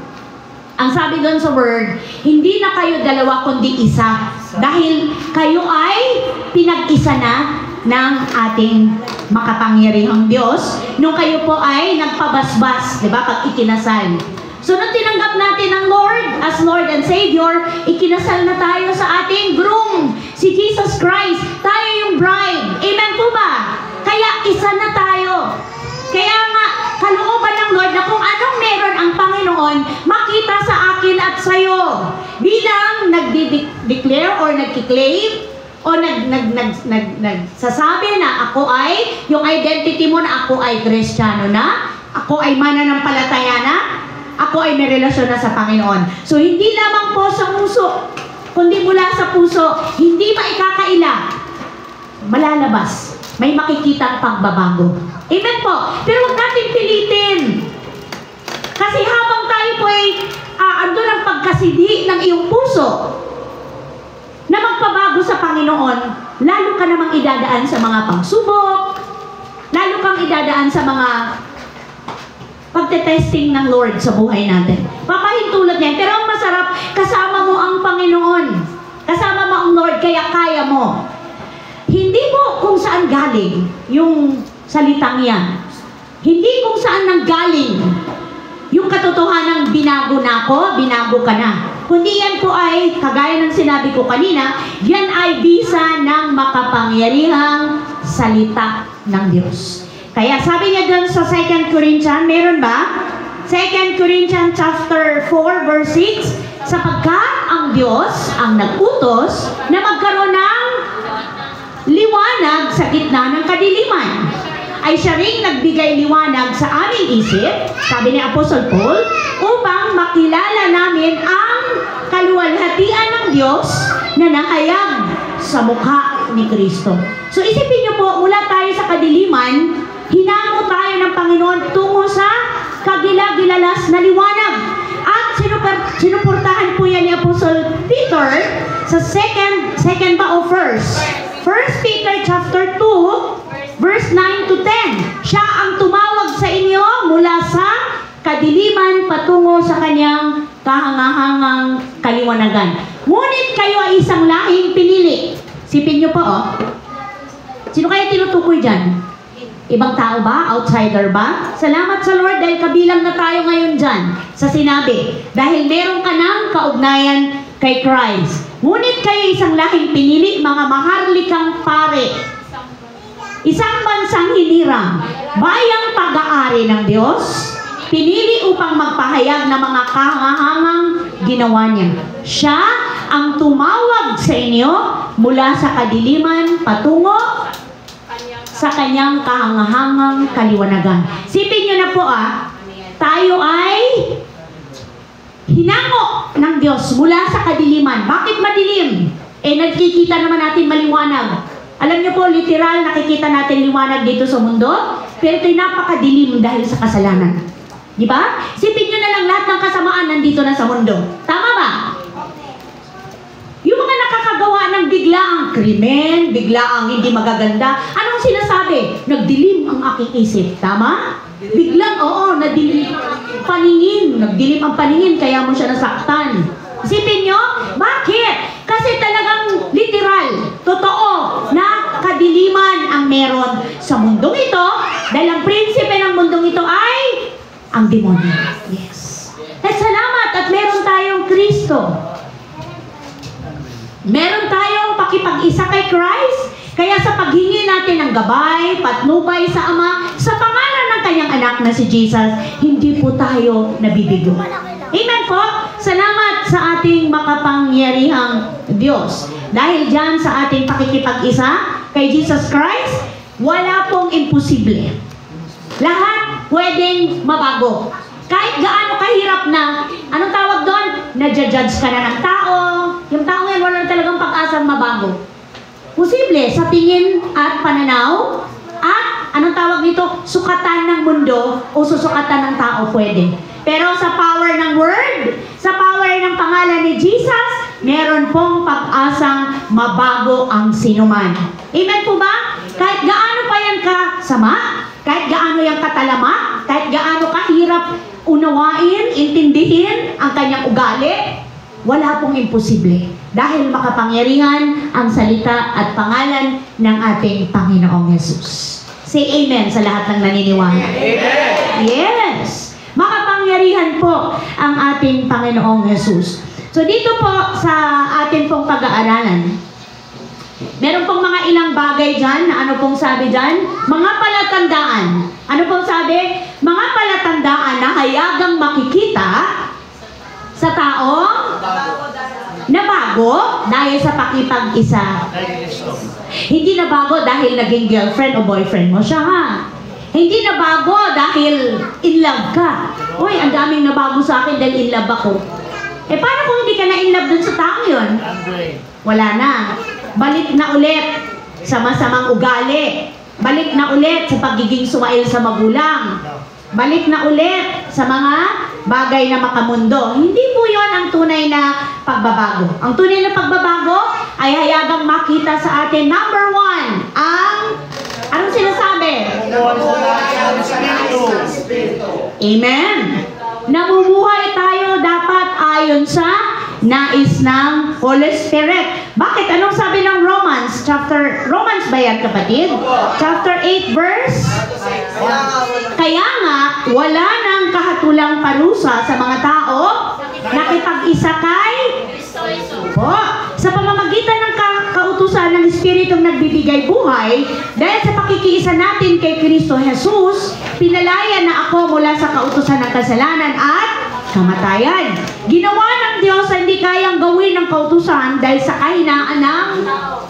ang sabi doon sa Word, hindi na kayo dalawa kundi isa. Dahil kayo ay pinag-isa na ng ating makapangyarihang Diyos nung kayo po ay nagpabasbas, di ba, pag ikinasal. So, nung tinanggap natin ang Lord as Lord and Savior, ikinasal na tayo sa ating groom, si Jesus Christ. Tayo yung bride. Amen po ba? Kaya isa na tayo. Kaya nga, kalooban ng Lord na kung anong meron ang Panginoon, makita sa akin at sa'yo. Bilang nag-declare or nag-claim o nagsasabi na ako ay, yung identity mo na ako ay Kristiyano na, ako ay mananampalataya na, ako ay may relasyon na sa Panginoon. So, hindi lamang po sa puso, kundi mula sa puso, hindi maikakaila, malalabas. May makikitang pagbabago. Amen po. Pero huwag natin pilitin. Kasi habang tayo po ay andun ang pagkasidi ng iyong puso na magpabago sa Panginoon, lalo ka namang idadaan sa mga pagsubok, lalo kang idadaan sa mga pagtetesting ng Lord sa buhay natin. Papahintulad niya. Pero ang masarap, kasama mo ang Panginoon. Kasama mo ang Lord, kaya kaya mo. Hindi po kung saan galing yung salitang yan. Hindi kung saan nanggaling yung katotohanan ng binago na ako, binago ka na. Kundi yan po ay, kagaya ng sinabi ko kanina, yan ay bisa ng makapangyarihang salita ng Diyos. Kaya sabi niya doon sa 2 Corinthians, meron ba? 2 Corinthians chapter 4 verse 6, sapagkat ang Diyos ang nag-utos na magkaroon ng liwanag sa gitna ng kadiliman, ay siya ring nagbigay liwanag sa aming isip, sabi ni Apostle Paul, upang makilala namin ang kaluwalhatian ng Diyos na nahayag sa mukha ni Kristo. So isipin niyo po, mula tayo sa kadiliman, hinango tayo ng Panginoon tungo sa kagilagilalas na liwanag. At sinuportahan po yan ni Apostle Peter sa second ba o first? 1 Peter chapter 2, verse 9 to 10. Siya ang tumawag sa inyo mula sa kadiliman patungo sa kanyang kahangahangang kaliwanagan. Ngunit kayo ay isang lahing pinili. Sipin niyo po, Sino kaya tinutukoy dyan? Ibang tao ba? Outsider ba? Salamat sa Lord dahil kabilang na tayo ngayon dyan sa sinabi. Dahil meron ka ng kaugnayan kay Christ. Ngunit kayo isang lahing pinili, mga maharlikang pare. Isang bansang hinirang, bayang pag-aari ng Diyos, pinili upang magpahayag ng mga kahangahangang ginawa niya. Siya ang tumawag sa inyo mula sa kadiliman patungo sa kanyang kahangahangang kaliwanagan. Sipin niyo na po tayo ay hinango ng Diyos mula sa kadiliman. Bakit madilim? Nagkikita naman natin maliwanag. Alam niyo po, literal, nakikita natin liwanag dito sa mundo, pero ito'y napakadilim dahil sa kasalanan. Di ba? Sipin niyo na lang lahat ng kasamaan nandito na sa mundo. Tama ba? Yung mga nakakagawa ng biglaang krimen, biglaang hindi magaganda, anong sinasabi? Nagdilim ang aking isip. Tama? Biglang, nadilim paningin. Nagdilim ang paningin, kaya mo siya nasaktan. Isipin nyo, bakit? Kasi talagang literal, totoo, na kadiliman ang meron sa mundong ito, dahil ang prinsipe ng mundong ito ay ang demonyo. Yes. At salamat at meron tayong Kristo. Meron tayong pakipag-isa kay Christ, kaya sa paghingi natin ng gabay, patnubay sa Ama, sa pangalan ng kanyang anak na si Jesus, hindi po tayo nabibigo. Amen po. Salamat sa ating makapangyarihang Diyos. Dahil dyan sa ating pakikipag-isa kay Jesus Christ, wala pong imposible. Lahat pwedeng mabago. Kahit gaano kahirap na, anong tawag doon? Nadja-judge ka na ng tao. Yung tao yan, wala talagang pag-asang mabago. Posible sa tingin at pananaw at anong tawag nito? Sukatan ng mundo o susukatan ng tao pwede. Pero sa power ng Word, sa power ng pangalan ni Jesus, meron pong pag-asang mabago ang sinuman. Amen po ba? Kahit gaano pa yan kasama, kahit gaano yan katalama, kahit gaano kahirap unawain, intindihin ang kanyang ugali, wala pong imposible. Dahil makapangyarihan ang salita at pangalan ng ating Panginoong Jesus. Say amen sa lahat ng naniniwala. Amen! Yes! Makapangyarihan po ang ating Panginoong Jesus. So dito po sa ating pong pag-aaralan, meron pong mga ilang bagay dyan na ano pong sabi dyan? Mga palatandaan. Ano pong sabi? Mga palatandaan na hayagang makikita sa taong na bago dahil sa pakipag-isa. Hindi na bago dahil naging girlfriend o boyfriend mo siya, ha? Hindi na bago dahil in love ka. Uy, ang daming nabago sa akin dahil in love ako. Eh, paano kung hindi ka na in love dun sa tao yun? Wala na. Balik na ulit sa masamang ugali. Balik na ulit sa pagiging suwail sa magulang. Balik na ulit sa mga bagay na makamundo. Hindi po yon ang tunay na pagbabago. Ang tunay na pagbabago ay hayagang makita sa atin, number one, anong sinasabi? Amen. Namumuhay tayo dapat ayon sa nais ng Holy Spirit. Bakit? Anong sabi ng Romans? Romans ba yan, kapatid? Chapter 8 verse? Kaya nga, wala nang kahatulang parusa sa mga tao nakipag-isa kay po. Sa pamamagitan ng kautusan ng Espiritong nagbibigay buhay, dahil sa pakikiisa natin kay Kristo Jesus, pinalaya na ako mula sa kautusan ng kasalanan at kamatayan. Ginawa ng Diyos na hindi kayang gawin ng kautusan dahil sa kahinaan ng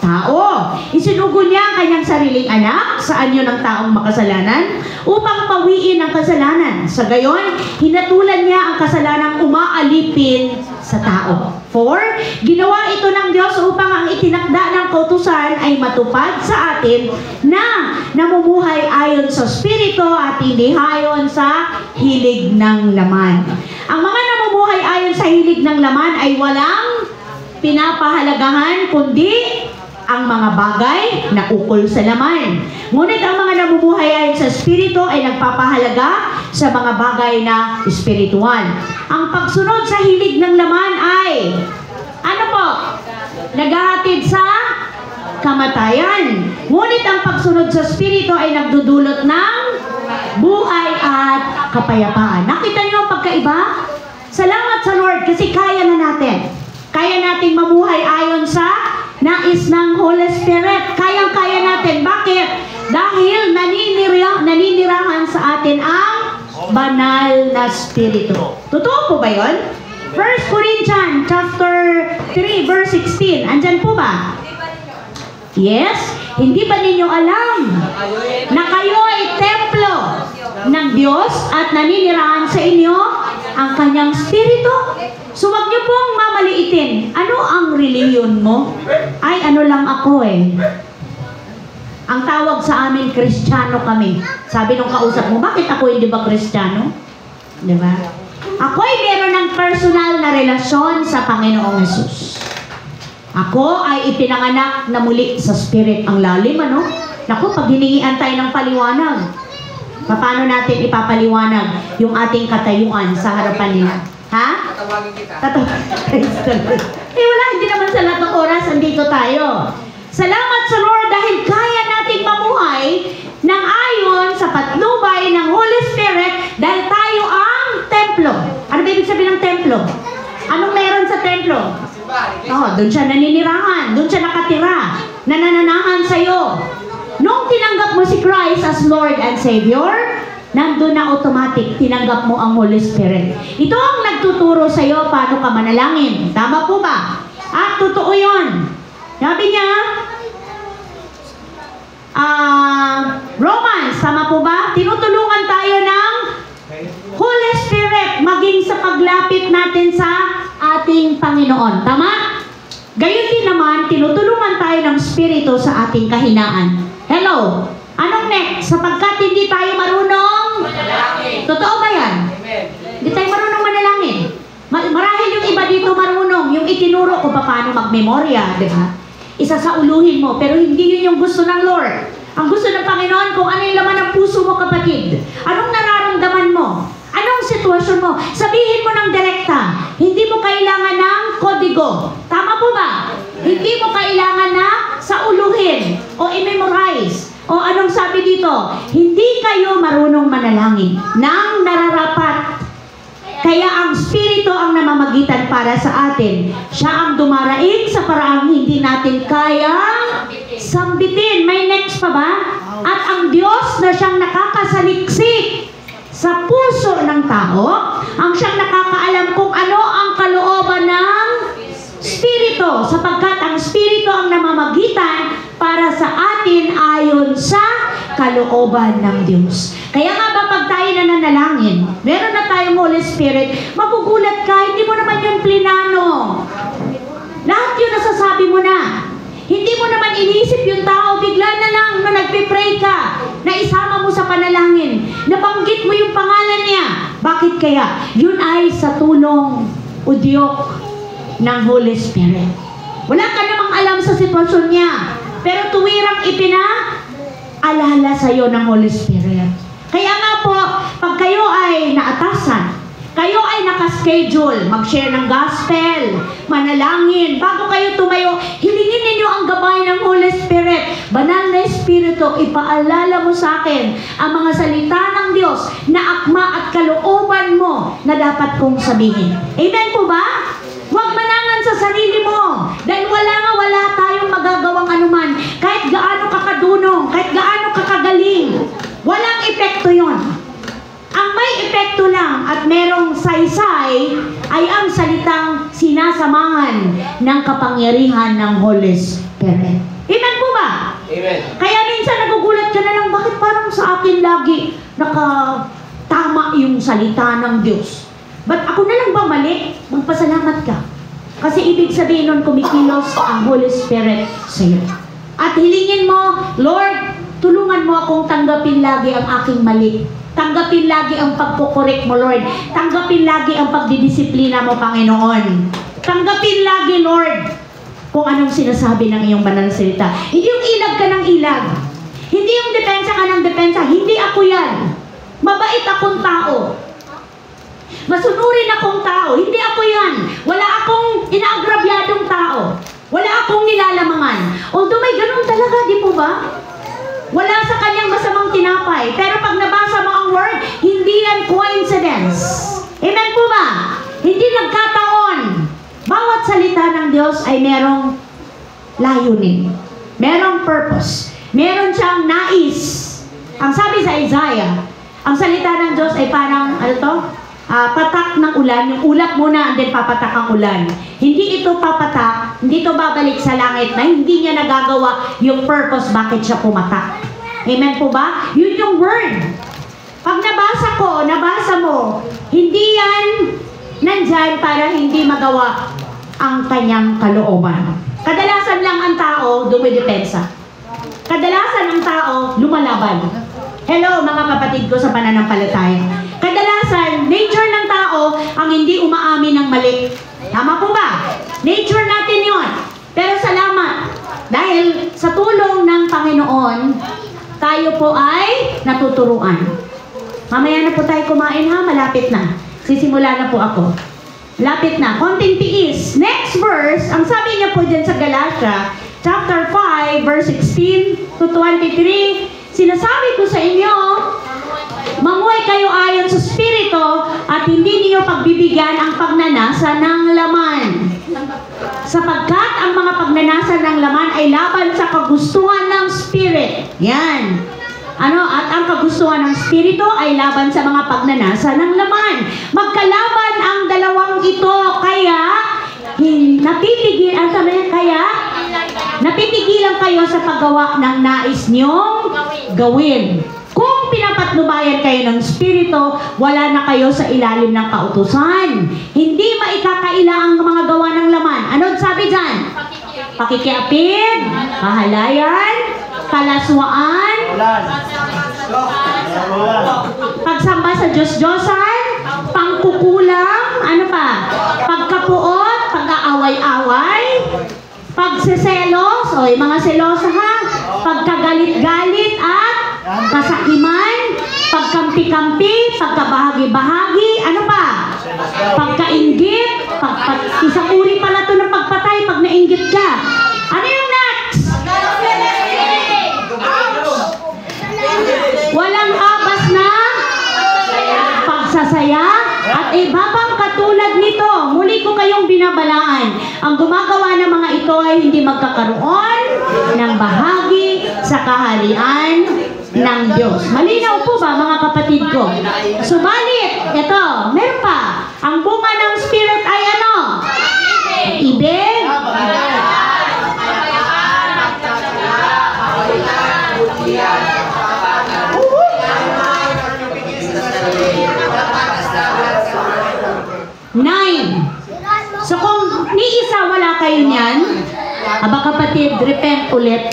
tao. Isinugo niya ang kanyang sariling anak sa anyo ng taong makasalanan upang pawiin ang kasalanan. Sa gayon, hinatulan niya ang kasalanang umaalipin sa tao. 4. Ginawa ito ng Diyos upang ang itinakda ng kautusan ay matupad sa atin na namumuhay ayon sa Espiritu at hindi ayon sa hilig ng laman. Ang mga namumuhay ayon sa hilig ng laman ay walang pinapahalagahan kundi ang mga bagay na ukol sa laman. Ngunit ang mga namumuhay ayon sa Espiritu ay nagpapahalaga sa mga bagay na espiritual. Ang pagsunod sa hilig ng laman ay, ano po? Naghahatid sa kamatayan. Ngunit ang pagsunod sa Espiritu ay nagdudulot ng buhay at kapayapaan. Nakita niyo ang pagkaiba? Salamat sa Lord kasi kaya na natin. Kaya nating mamuhay ayon sa nais ng Holy Spirit. Kayang-kaya natin. Bakit? Dahil naninirahan sa atin ang banal na Espiritu. Totoo po ba yun? 1 Corinthians chapter 3 verse 16. Andyan po ba? Yes? Hindi ba ninyo alam na kayo ay templo ng Diyos at naninirahan sa inyo ang kanyang Espiritu? So wag niyo pong mamaliitin. Ano ang reliyon mo? Ay, ano lang ako eh. Ang tawag sa amin, Kristiyano kami. Sabi nung kausap mo, bakit ako hindi ba Kristiyano? Di ba? Ako ay meron ng personal na relasyon sa Panginoong Jesus. Ako ay ipinanganak na muli sa Spirit. Ang lalim, ano? Naku, pag hiningian tayo ng paliwanag, paano natin ipapaliwanag yung ating katayuan sa harapan nila? Ha? Tatawagin kita. wala, hindi naman sa lahat ng oras andito tayo. Salamat sa Lord dahil kaya nating mamuhay ng ayon sa patnubay ng Holy Spirit dahil tayo ang templo. Ano ba ibig sabihin ng templo? Anong meron sa templo? Doon siya naninirahan, doon siya nakatira, nanananahan sa'yo. Nung tinanggap mo si Christ as Lord and Savior, nandun na automatic, tinanggap mo ang Holy Spirit. Ito ang nagtuturo sa'yo paano ka manalangin. Tama po ba? Totoo yun. Sabi niya, Romans, tama po ba? Tinutulungan tayo ng Holy Spirit maging sa paglapit natin sa ating Panginoon. Tama? Gayon din naman, tinutulungan tayo ng Espiritu sa ating kahinaan. Hello? Anong next? Sapagkat hindi tayo marunong manalangin. Totoo ba yan? Amen. Hindi tayo marunong manalangin. Marahil yung iba dito marunong, yung itinuro ko paano magmemorya, di ba? Isasauluhin mo, pero hindi yun yung gusto ng Lord. Ang gusto ng Panginoon, kung ano yung laman ng puso mo, kapatid. Anong nararamdaman mo? Anong sitwasyon mo? Sabihin mo ng direkta. Hindi mo kailangan ng kodigo. Tama po ba? Hindi mo kailangan na sauluhin o i-memorize. O anong sabi dito? Hindi kayo marunong manalangin nang nararapat. Kaya ang Espiritu ang namamagitan para sa atin. Siya ang dumaraing sa paraang hindi natin kayang sambitin. May next pa ba? At ang Diyos na siyang nakakasaliksik sa puso ng tao, ang siyang nakakaalam kung ano ang kalooban ng Espiritu, sapagkat ang Espiritu ang namamagitan para sa atin ayon sa kalooban ng Diyos. Kaya nga ba pag tayo nananalangin, meron na tayong Holy Spirit, magugulat ka, hindi mo naman yung plinano. Lahat yun nasasabi mo na. Hindi mo naman inisip yung tao, bigla na lang na nagpipray ka, na isama mo sa panalangin, nabanggit mo yung pangalan niya. Bakit kaya? Yun ay sa tulong udyok ng Holy Spirit. Wala ka namang alam sa sitwasyon niya, pero tuwirang ipinaalala sa'yo ng Holy Spirit. Kaya nga po, pag kayo ay naatasan, kayo ay nakaschedule, mag-share ng gospel, manalangin, bago kayo tumayo, hilingin ninyo ang gabay ng Holy Spirit. Banal na Espiritu, ipaalala mo sa akin ang mga salita ng Diyos na akma at kalooban mo na dapat kong sabihin. Amen po ba? Huwag manangan sa sarili mo. Dahil wala tayong magagawang anuman. Kahit gaano ka kadunong, kahit gaano ka kagaling. Walang epekto yon. Ang may epekto lang at merong saysay ay ang salitang sinasamahan ng kapangyarihan ng Holy Spirit. Amen po ba? Amen. Kaya minsan nagugulat ka na lang, bakit parang sa akin lagi nakatama yung salita ng Diyos? Ba't ako na lang ba mali? Magpasalamat ka. Kasi ibig sabihin nun, kumikilos ang Holy Spirit sa iyo. At hilingin mo, Lord, tulungan mo akong tanggapin lagi ang aking mali. Tanggapin lagi ang pagkukorek mo, Lord. Tanggapin lagi ang pagdidisiplina mo, Panginoon. Tanggapin lagi, Lord, kung anong sinasabi ng iyong banal na salita. Hindi yung ilag ka ng ilag. Hindi yung depensa ka ng depensa. Hindi ako yan. Mabait akong tao. Masunurin akong tao. Hindi ako yan. Wala akong inaagrabyadong tao. Wala akong nilalamangan. Although may ganun talaga, di po ba? Wala sa kanyang masamang tinapay. Pero pag nabasa mo ang word, hindi yan coincidence. Amen po ba? Hindi nagkataon. Bawat salita ng Diyos ay merong layunin. Merong purpose. Meron siyang nais. Ang sabi sa Isaiah, ang salita ng Diyos ay parang, patak ng ulan. Yung ulap muna, and then papatak ang ulan. Hindi ito papatak, hindi ito babalik sa langit na hindi niya nagagawa yung purpose bakit siya pumatak. Amen po ba? Yun yung word. Pag nabasa mo, hindi yan nandyan para hindi magawa ang kanyang kalooban. Kadalasan lang ang tao dumidepensa. Kadalasan ang tao lumalaban. Hello mga kapatid ko sa pananampalataya. Kadalasan, nature ng tao ang hindi umaamin ng mali. Tama po ba? Nature natin yon. Pero salamat. Dahil sa tulong ng Panginoon, tayo po ay natuturuan. Mamaya na po tayo kumain ha, malapit na. Sisimula na po ako. Lapit na. Konting tiis. Next verse, ang sabi niya po dyan sa Galatia, chapter 5, verse 16 to 23, sinasabi ko sa inyo, mamuhay kayo ayon sa Espiritu at hindi niyo pagbibigyan ang pagnanasa ng laman. Sapagkat ang mga pagnanasa ng laman ay laban sa kagustuhan ng Spirit. Yan. At ang kagustuhan ng Espiritu ay laban sa mga pagnanasa ng laman. Magkalaban ang dalawang ito, kaya napitigilan kayo sa paggawa ng nais niyong gawin. Kung pinapatnubayan kayo ng Espiritu, wala na kayo sa ilalim ng kautusan. Hindi maikakaila ang mga gawa ng laman. Ano sabi dyan? Pakikiapid, kahalayan, kalaswaan, pagsamba sa Diyos-Diyosan, pangkukulang, pagkapuot, pag-aaway-away, pagseselos, yung mga selosa ha, pagkagalit-galit at kasakiman, pagkampi-kampi, pagkabahagi-bahagi, pagkainggit, isang uri pala ito ng pagpatay pag nainggit ka. Ano yung next? Walang habas na pagsasaya at ibabang katulad nito. Muli ko kayong binabalaan. Ang gumagawa ng mga ito ay hindi magkakaroon ng bahagi sa kaharian ng Diyos. Malinaw po ba mga kapatid ko? Subalit, ito, meron pa. Ang bunga ng Spirit ay ano? Ibig. So kung ni isa wala kayo niyan, kapatid, repent ulit.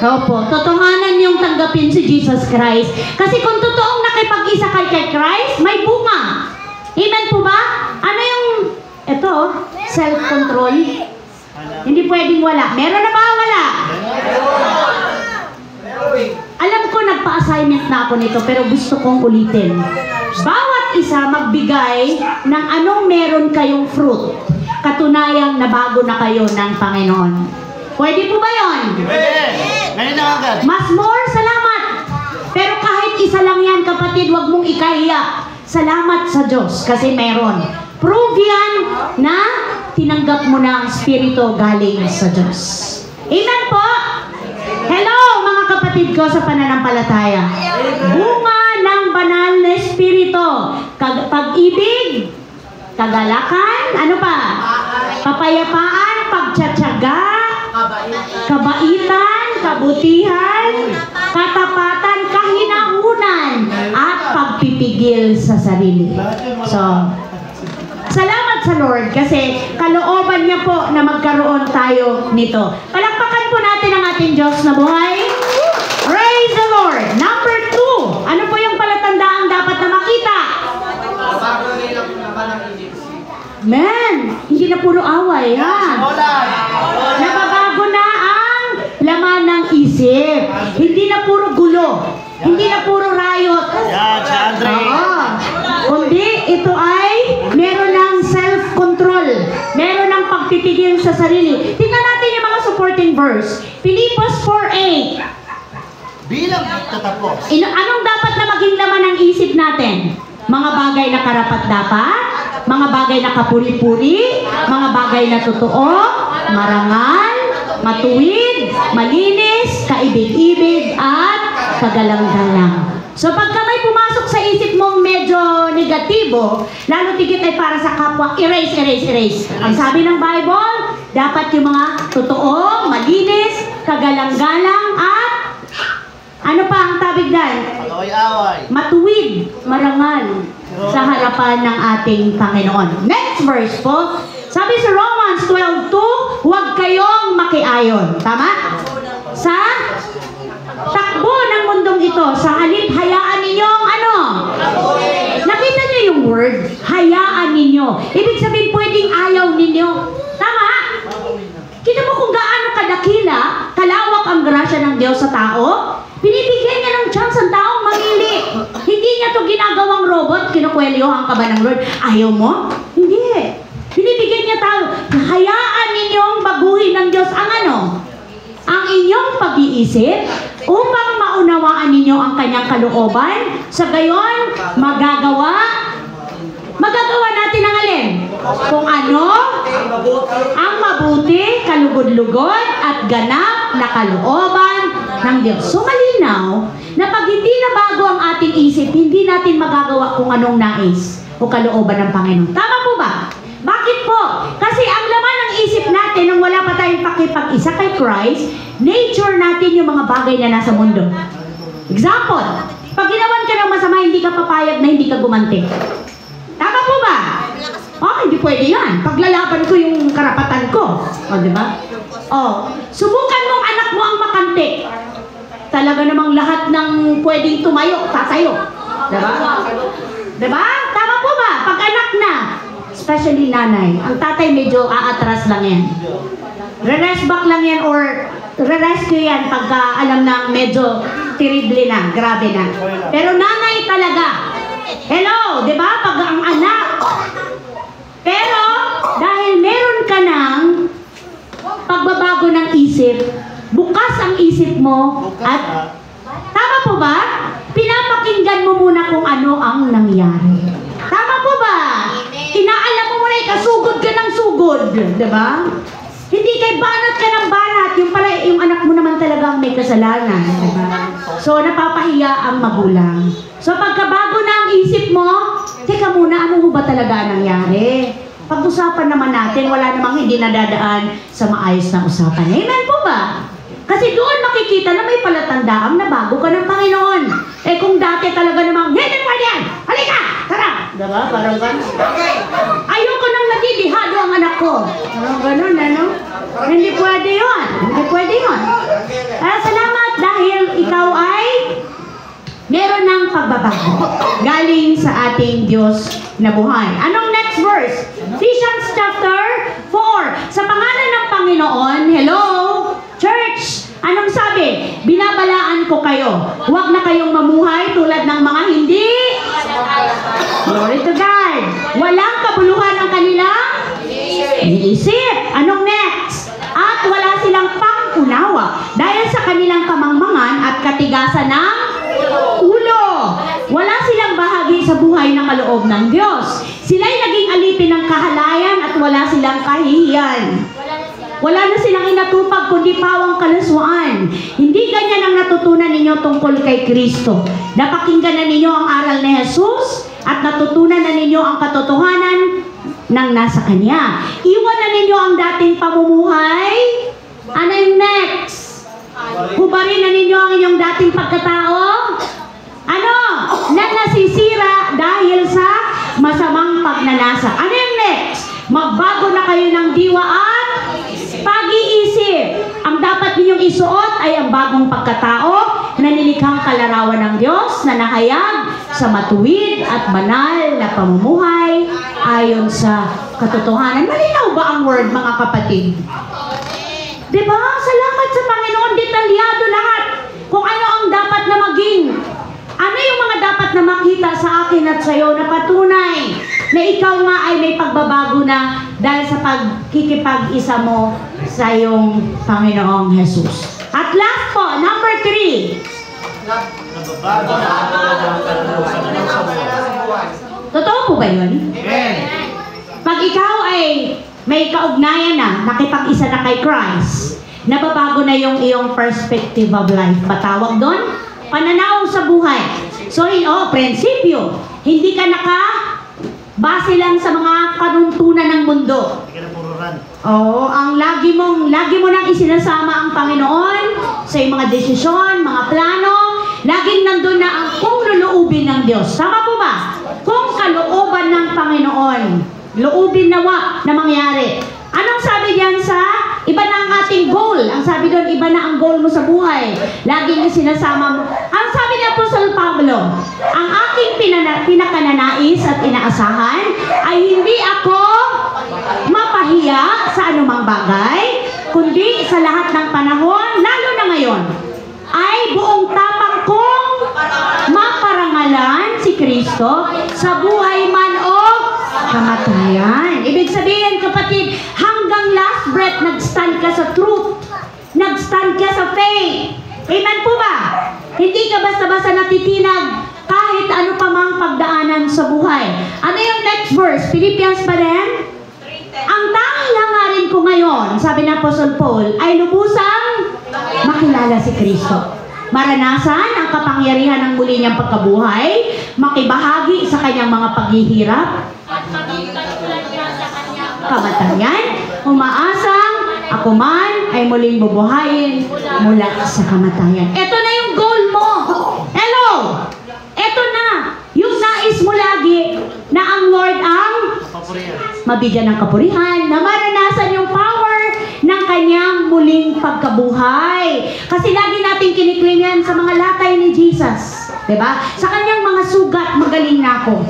Opo, totohanan yung tanggapin si Jesus Christ. Kasi kung totoong nakipag-isa kay Christ, may bunga. Amen po ba? Ano yung, ito, self-control? Hindi pwedeng wala. Meron na ba wala? Alam ko nagpa-assignment na ako nito, pero gusto kong ulitin. Bawat isa magbigay ng anong meron kayong fruit. Katunayang nabago na kayo ng Panginoon. Pwede po ba yun? Mas more, salamat. Pero kahit isa lang yan, kapatid, wag mong ikahiya. Salamat sa Diyos kasi meron. Prove yan na tinanggap mo na ang Espiritu galing sa Diyos. Amen po? Hello, mga kapatid ko sa pananampalataya. Bunga ng banal na Espiritu. Pag-ibig, kagalakan, kapayapaan, pagtsatsaga, kabaitan, kabutihan, katapatan, kahinahunan, at pagpipigil sa sarili. So, salamat sa Lord kasi kalooban niya po na magkaroon tayo nito. Palakpakan po natin ang ating Diyos na buhay. Praise the Lord. Number 2. Ano po yung palatandaang dapat na makita? Man, hindi na puro away, ha? Nababago na ang laman ng isip. Hindi na puro gulo. Hindi na puro riot. Kundi ito ay meron ng self-control. Meron ng pagpipigil sa sarili. Tingnan natin yung mga supporting verse. Philippians 4:8. Bilang tatapos. Anong dapat na maging laman ng isip natin? Mga bagay na karapat-dapat, mga bagay na kapuri-puri, mga bagay na totoo, marangal, matuwid, malinis, kaibig-ibig, at kagalang-galang. So pagka may pumasok sa isip mong medyo negatibo, lalo tigit ay para sa kapwa, erase, erase, erase. Ang sabi ng Bible, dapat yung mga totoo, malinis, kagalang-galang, at ano pa ang tabig dan? Matuwid, marangal sa harapan ng ating Panginoon. Next verse po, sabi sa Romans 12:2, huwag kayong makiayon. Tama? Sa takbo ng mundong ito, sa halip, hayaan ninyong ano? Nakita niyo yung word? Hayaan ninyo. Ibig sabihin, pwedeng ayaw ninyo. Tama? Kita mo kung gaano kadakila, kalawak ang grasya ng Diyos sa tao? Binibigyan niya ng chance ang taong mamili. Hindi niya to ginagawang robot, kinukwelyohan ka ba ng Lord? Ayaw mo? Hindi. Binibigyan niya tayo. Hayaan ninyong baguhin ng Diyos ang ano? Ang inyong pag-iisip upang maunawaan ninyo ang kanyang kalooban. Sa gayon, magagawa natin ang alin? Kung ano? Ang mabuti, kalugod-lugod at ganap na kalooban ng Diyos. So malinaw na pag hindi na bago ang ating isip, hindi natin magagawa kung anong nais o kalooban ng Panginoon. Tama po ba? Bakit po? Kasi ang laman ng isip natin nang wala pa tayong pakipag-isa kay Christ, nature natin yung mga bagay na nasa mundo. Example, pag ginawan ka ng masama, hindi ka papayag na hindi ka gumanti. Tama po ba? Hindi pwede yan. Paglalaban ko yung karapatan ko. Di ba? Subukan mong anak mo ang makante. Talaga namang lahat ng pwedeng tumayo, tatayo. Diba? Diba? Tama po ba? Pag anak na, especially nanay, ang tatay medyo aatras lang yan. Re-rest back lang yan or re-rescue yan pagka alam na medyo terrible na, grabe na. Pero nanay talaga. Hello, di ba? Pag ang anak. Pero dahil meron ka ng pagbabago ng isip, bukas ang isip mo at tama po ba? Pinapakinggan mo muna kung ano ang nangyari. Tama po ba? Inaalam mo muna, ikasugod ka ng sugod. Diba? Hindi kay banat ka ng banat. Yung pala, yung anak mo naman talagang may kasalanan. Diba? So, napapahiya ang magulang. So, pagkabago na ang isip mo, teka muna, ano mo ba talaga nangyari? Pag-usapan naman natin, wala namang hindi nadadaan sa maayos na usapan. Amen po ba? Kasi doon makikita na may palatandaan na bago ka ng Panginoon. Kung dati talaga namang, hindi mo yan! Halika! Tara! Diba? Parang gano'n. Ayoko nang natitihado ang anak ko. Parang gano'n, ano? Hindi pwede yun. Hindi pwede yun. Salamat dahil ikaw ay meron ng pagbabago galing sa ating Diyos na buhay. Anong next verse? Ephesians chapter 4. Sa pangalan ng Panginoon, hello, church, anong sabi? Binabalaan ko kayo. Huwag na kayong mamuhay tulad ng mga hindi. Glory to God. Walang kabuluhan ang kanilang iniisip. Anong next? At wala silang pang-unawa dahil sa kanilang kamangmangan at katigasan ng ulo. Wala silang bahagi sa buhay na kaloob ng Diyos. Sila'y naging alipin ng kahalayan at wala silang kahihiyan. Wala na silang inatupag kundi pawang kalaswaan. Hindi ganyan ang natutunan ninyo tungkol kay Kristo. Napakinggan na ninyo ang aral ni Jesus at natutunan na ninyo ang katotohanan ng nasa Kanya. Iwan na ninyo ang dating pamumuhay. Ano yung next? Hubarin na ninyo ang inyong dating pagkatao. Ano? Na nasisira dahil sa masamang pagnanasa. Ano yung next? Magbago na kayo ng diwa at pag-iisip. Ang dapat ninyong isuot ay ang bagong pagkatao na nilikhang kalarawan ng Diyos na nahayag sa matuwid at banal na pamumuhay ayon sa katotohanan. Malinaw ba ang word, mga kapatid? Diba? Salamat sa Panginoon, detalyado lahat kung ano ang dapat na maging. Ano yung mga dapat na makita sa akin at sa iyo na patunay na ikaw nga ay may pagbabago na dahil sa pagkikipag-isa mo sa iyong Panginoong Jesus. At last po, number 3. Totoo po ba yun? Pag ikaw ay may kaugnayan na, nakipag-isa na kay Christ, nababago na yung iyong perspective of life. Patawag doon? Pananaw sa buhay. So, prinsipyo. Hindi ka base lang sa mga kanuntunan ng mundo. Hindi ka na pururan. Ang lagi mo nang isinasama ang Panginoon sa iyong mga desisyon, mga plano. Laging nandun na ang kung luluubin ng Diyos. Tama po ba? Kung kalooban ng Panginoon, luubin nawa na mangyari. Anong sabi diyan sa iba na ang ating goal? Ang sabi doon, iba na ang goal mo sa buhay. Laging sinasama mo. Ang sabi ni Apostol Pablo, ang aking pinakananais at inaasahan ay hindi ako mapahiya sa anumang bagay, kundi sa lahat ng panahon, lalo na ngayon, ay buong tapang kong maparangalan Kristo, sa buhay man o kamatayan. Ibig sabihin, kapatid, hanggang last breath, nag-stand ka sa truth. Nag-stand ka sa faith. Amen po ba? Hindi ka basta-basta natitinag kahit ano pa mang pagdaanan sa buhay. Ano yung next verse? Philippians pa rin? Ang tanging hangarin ko ngayon, sabi na Apostle Paul, ay lubusang makilala si Kristo. Maranasan ang kapangyarihan ng muli niyang pagkabuhay, makibahagi sa kanyang mga paghihirap, at maging katulad niya sa kanyang kamatayan, umaasang ako man ay muling bubuhayin mula sa kamatayan. Ito na yung goal mo. Hello! Ito na. Yung nais mo lagi na ang Lord ang mabigyan ng kapurihan, na maranasan yung power ng kanyang muling pagkabuhay. Kasi lagi natin kiniklaim yan sa mga latay ni Jesus. Diba? Sa kanyang mga sugat, magaling na ako.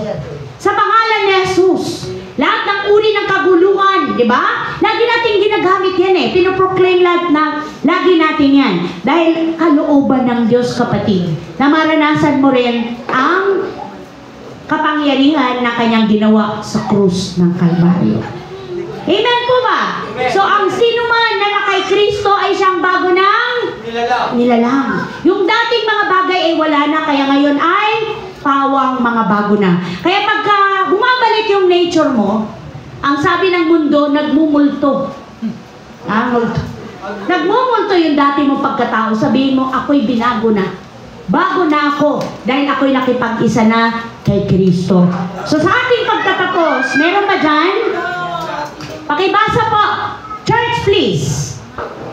Sa pangalan ni Jesus, lahat ng uri ng kaguluhan, di ba? Lagi natin ginagamit yan eh. Pinoproclaim lagi natin yan. Dahil kalooban ng Diyos, kapatid, na maranasan mo rin ang kapangyarihan na kanyang ginawa sa krus ng Kalbaryo. Amen po ba? So, ang sino man na nakay Kristo ay siyang bago ng nilalang. Yung dating mga bagay ay wala na, kaya ngayon ay pawang mga bago na. Kaya pagka bumabalik yung nature mo, ang sabi ng mundo, nagmumulto. Multo. Nagmumulto yung dati mong pagkatao. Sabihin mo, ako'y binago na. Bago na ako dahil ako'y nakipag-isa na kay Kristo. So sa ating pagtatapos, meron ba dyan? Pakibasa po. Church, please.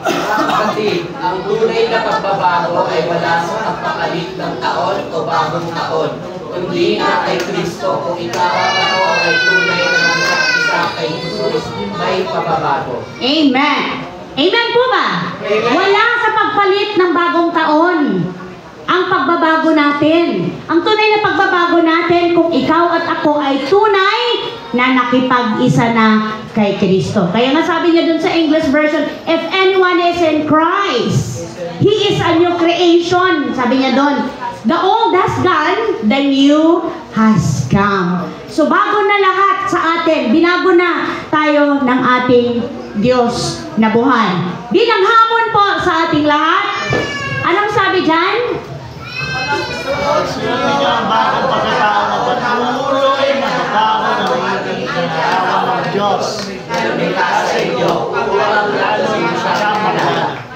Kapatid, ang tunay na pagbabago ay wala sa pagpapalit ng taon o bagong taon, kundi na kay Kristo. Kung ikaw at ako ay tunay na nag-isa kay Jesus, may pagbabago. Amen. Amen po ba? Amen. Wala sa pagpalit ng bagong taon ang pagbabago natin. Ang tunay na pagbabago natin kung ikaw at ako ay tunay na nakipag-isa na kay Kristo. Kaya nga sabi niya dun sa English version, if anyone is in Christ, he is a new creation. Sabi niya dun, the old has gone, the new has come. So bago na lahat sa atin, binago na tayo ng ating Diyos na buhay. Bilang hamon po sa ating lahat, anong sabi dyan? Sinabi niya ang bagong pagkatao na patuloy na pagkatao ng ating kinahawa ng Diyos.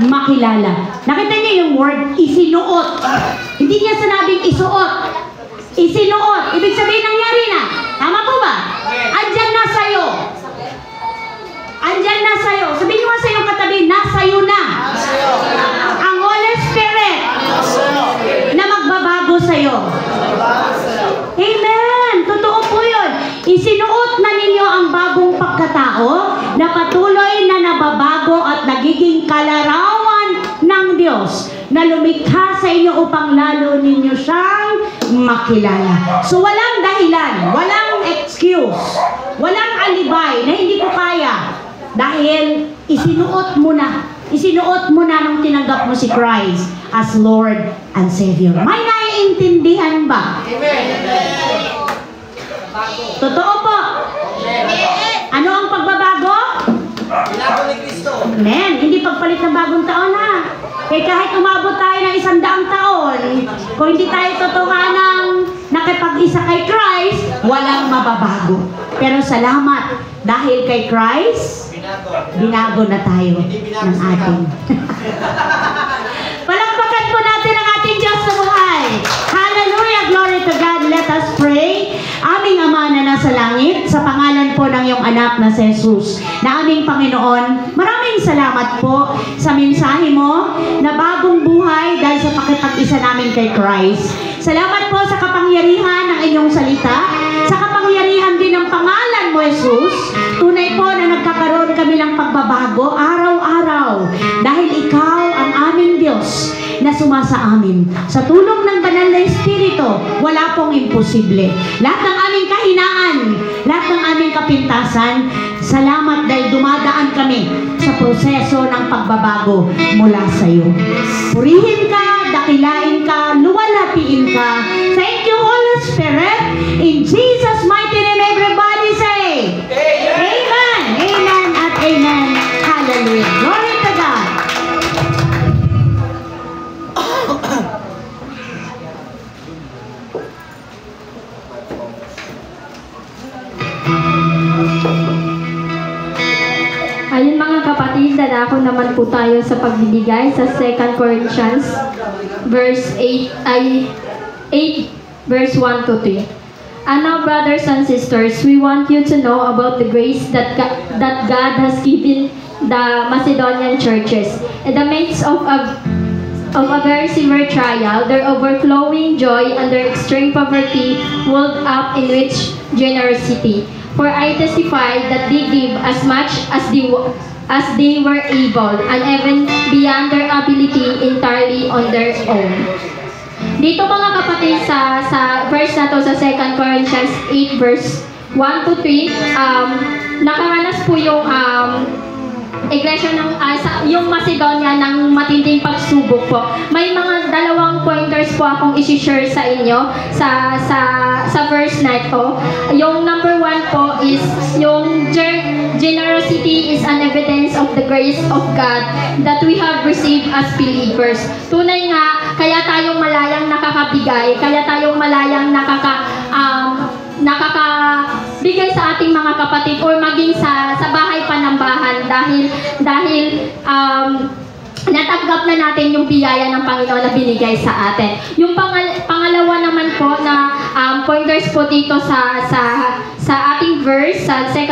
Makilala. Nakita niyo yung word, isinuot. Hindi niya sinabing isuot. Isinuot. Ibig sabihin, nangyari na. Tama po ba? Andyan na sa'yo. Andyan na sa'yo. Sabihin mo sa iyong katabi, nasa'yo na. Ang Holy Spirit na magbabago sa'yo. Amen. Totoo po yun. Isinuot na ninyo ang bagong pagkatao na patuloy na nababago at nagiging kalarawan ng Diyos na lumikha sa inyo upang lalo ninyo siyang makilala. So walang dahilan, walang excuse, walang alibay na hindi ko kaya dahil isinuot mo na. Isinuot mo na nung tinanggap mo si Christ as Lord and Savior. May naiintindihan ba? Totoo po. Ano ang pagbabago? Binago ni Kristo. Amen. Hindi pagpalit ng bagong taon ha. Eh kahit umabot tayo ng 100 taon, kung hindi tayo totohanang nakipag-isa kay Christ, walang mababago. Pero salamat dahil kay Christ, binago na tayo ng ating. Palakpakan po natin ang ating Diyos sa buhay. Hallelujah! Glory to God. Let us pray. Aming Ama na nasa langit, sa pangalan po ng iyong anak na si Jesus, na aming Panginoon, maraming salamat po sa mensahe mo na bagong buhay dahil sa pakipag-isa namin kay Christ. Salamat po sa kapangyarihan ng inyong salita, sa kapangyarihan din ng pangalan mo, Jesus. Tunay po na nagkakaroon kami ng pagbabago araw-araw dahil ikaw ang aming Diyos na sumasa amin. Sa tulong ng Banal na Espiritu, wala pong imposible. Lahat ng aming kahinaan, lahat ng aming kapintasan, salamat dahil dumadaan kami sa proseso ng pagbabago mula sa iyo. Purihin ka, dakilain ka, luwalhatiin ka. Thank you, Holy Spirit. In Jesus' mighty name, everybody say, Amen. Amen at amen. Hallelujah. Glory to God. Ayun mga kapatid, dadako naman po tayo sa pagbibigay sa 2 Corinthians verse 8 verse 1 to 3. And now, brothers and sisters, we want you to know about the grace that God has given the Macedonian churches. In the midst of a very severe trial, their overflowing joy and their extreme poverty welled up in rich generosity. For I testify that they give as much as they were able, and even beyond their ability, entirely on their own. Dito mga kapatid sa verse na to sa 2 Corinthians 8 verse 1 to 3, nakaranas po yung iglesia ng yung Macedonia ng matinding pagsubok po. May mga dalawang pointers po akong i-share sa inyo sa verse na ito. Yung number 1 po is yung generosity is an evidence of the grace of God that we have received as believers. Tunay nga, kaya tayong malayang nakakabigay, kaya tayong malayang nakakabigay sa ating mga kapatid or maging sa bahay panambahan dahil natanggap na natin yung biyaya ng Panginoon na binigay sa atin. Yung pangalawa naman po na pointers po dito sa ating verse, sa 2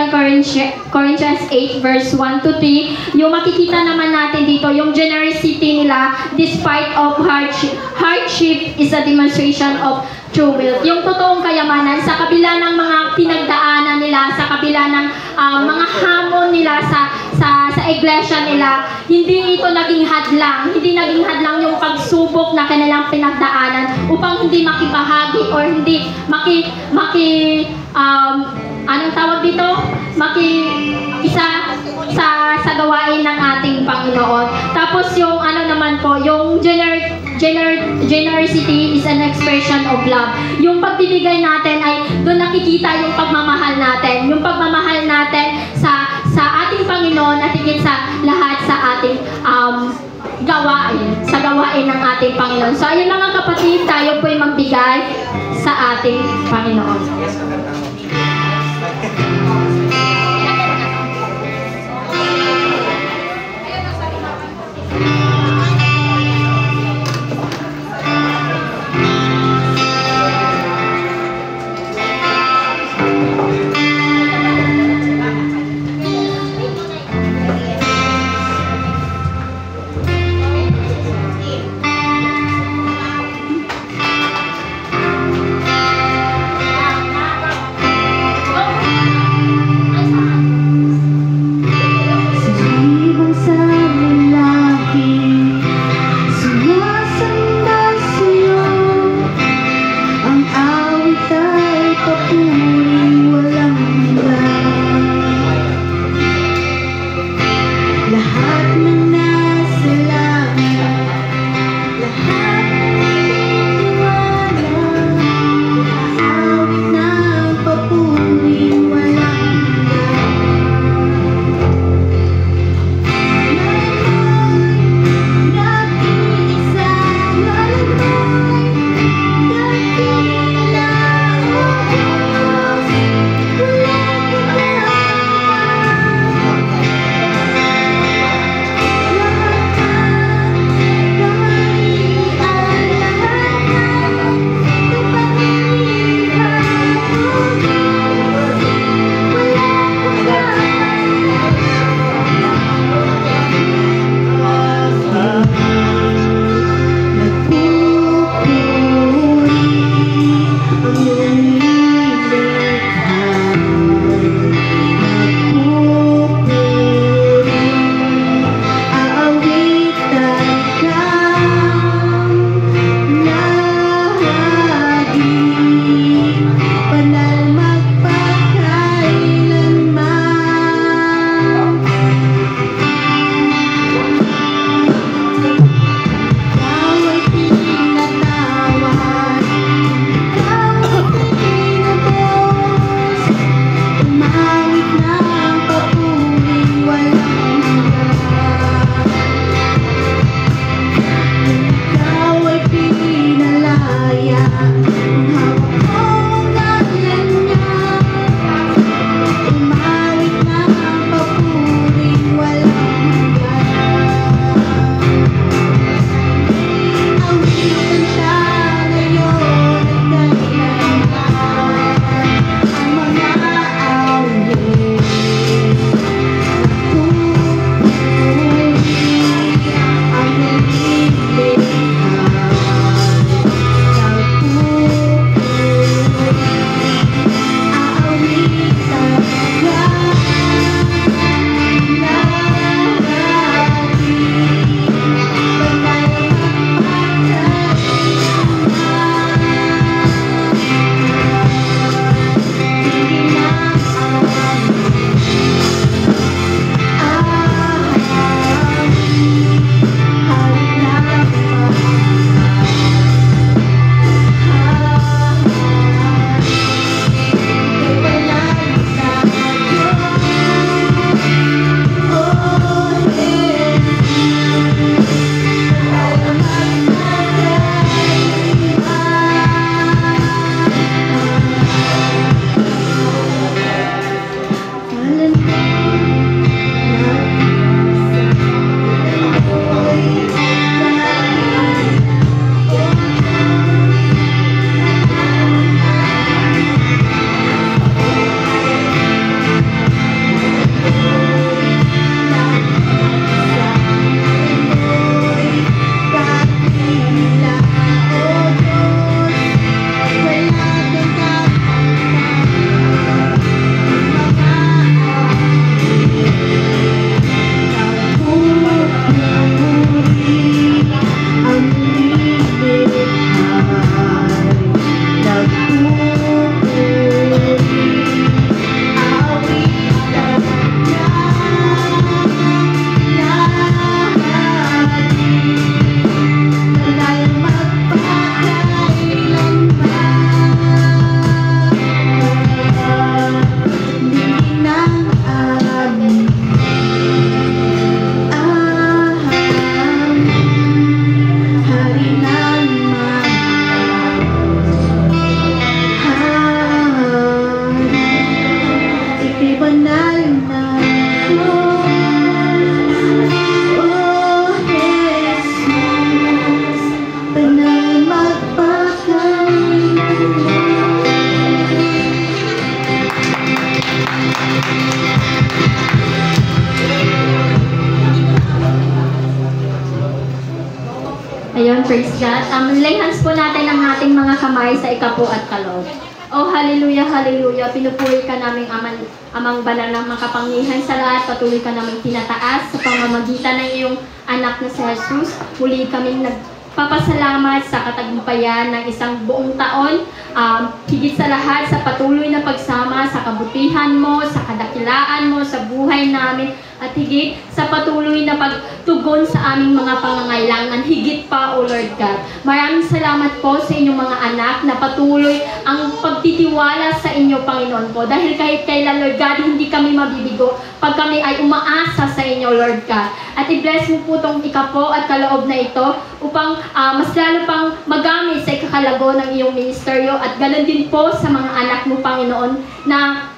Corinthians 8 verse 1 to 3, yung makikita naman natin dito, yung generosity nila despite of hardship is a demonstration of true wealth. Yung totoong kayamanan sa kabila ng mga pinagdaanan nila, sa kabila ng mga hamon nila sa iglesia nila, hindi ito naging hadlang. Hindi naging hadlang yung pagsubok na kanilang pinagdaanan upang hindi makibahagi or hindi anong tawag dito? Isa sa gawain ng ating Panginoon. Tapos yung ano naman po, yung generosity is an expression of love. Yung pagbibigay natin ay doon nakikita yung pagmamahal natin. Yung pagmamahal natin sa ating Panginoon at higit sa lahat sa ating gawain ng ating Panginoon. So ayun mga kapatid, tayo po'y magbigay sa ating Panginoon. praise God. Lay hands po natin ang ating mga kamay sa ikapo at kaloob. Oh, hallelujah, hallelujah. Pinupuri ka namin, amang banal ng makapangyarihan sa lahat. Patuloy ka namin tinataas sa pamamagitan ng iyong anak na si Jesus. Muli kaming nagpapasalamat sa katagumpayan ng isang buong taon. Higit sa lahat sa patuloy na pagsama sa kabutihan mo, sa kadakilaan mo, sa buhay namin, at higit sa patuloy na pagtugon sa aming mga pangangailangan. Higit pa, O Lord God. Maraming salamat po sa inyong mga anak na patuloy ang pagtitiwala sa inyo, Panginoon po. Dahil kahit kailan, Lord God, hindi kami mabibigo pag kami ay umaasa sa inyo, Lord God. At i-bless mo po itong ikapo at kaloob na ito upang mas lalo pang magamit sa ikakalago ng iyong ministeryo at ganoon din po sa mga anak mo, Panginoon, na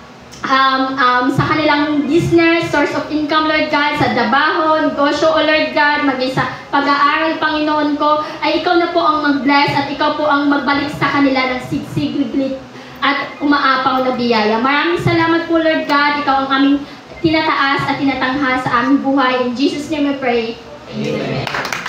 sa kanilang business, source of income, Lord God, sa trabaho, negosyo, O Lord God, maging sa pag-aaral, Panginoon ko, ay ikaw na po ang mag-bless at ikaw po ang magbalik sa kanila ng sigsig at umaapaw na biyaya. Maraming salamat po, Lord God. Ikaw ang aming tinataas at tinatanghal sa aming buhay. In Jesus' name we pray. Amen.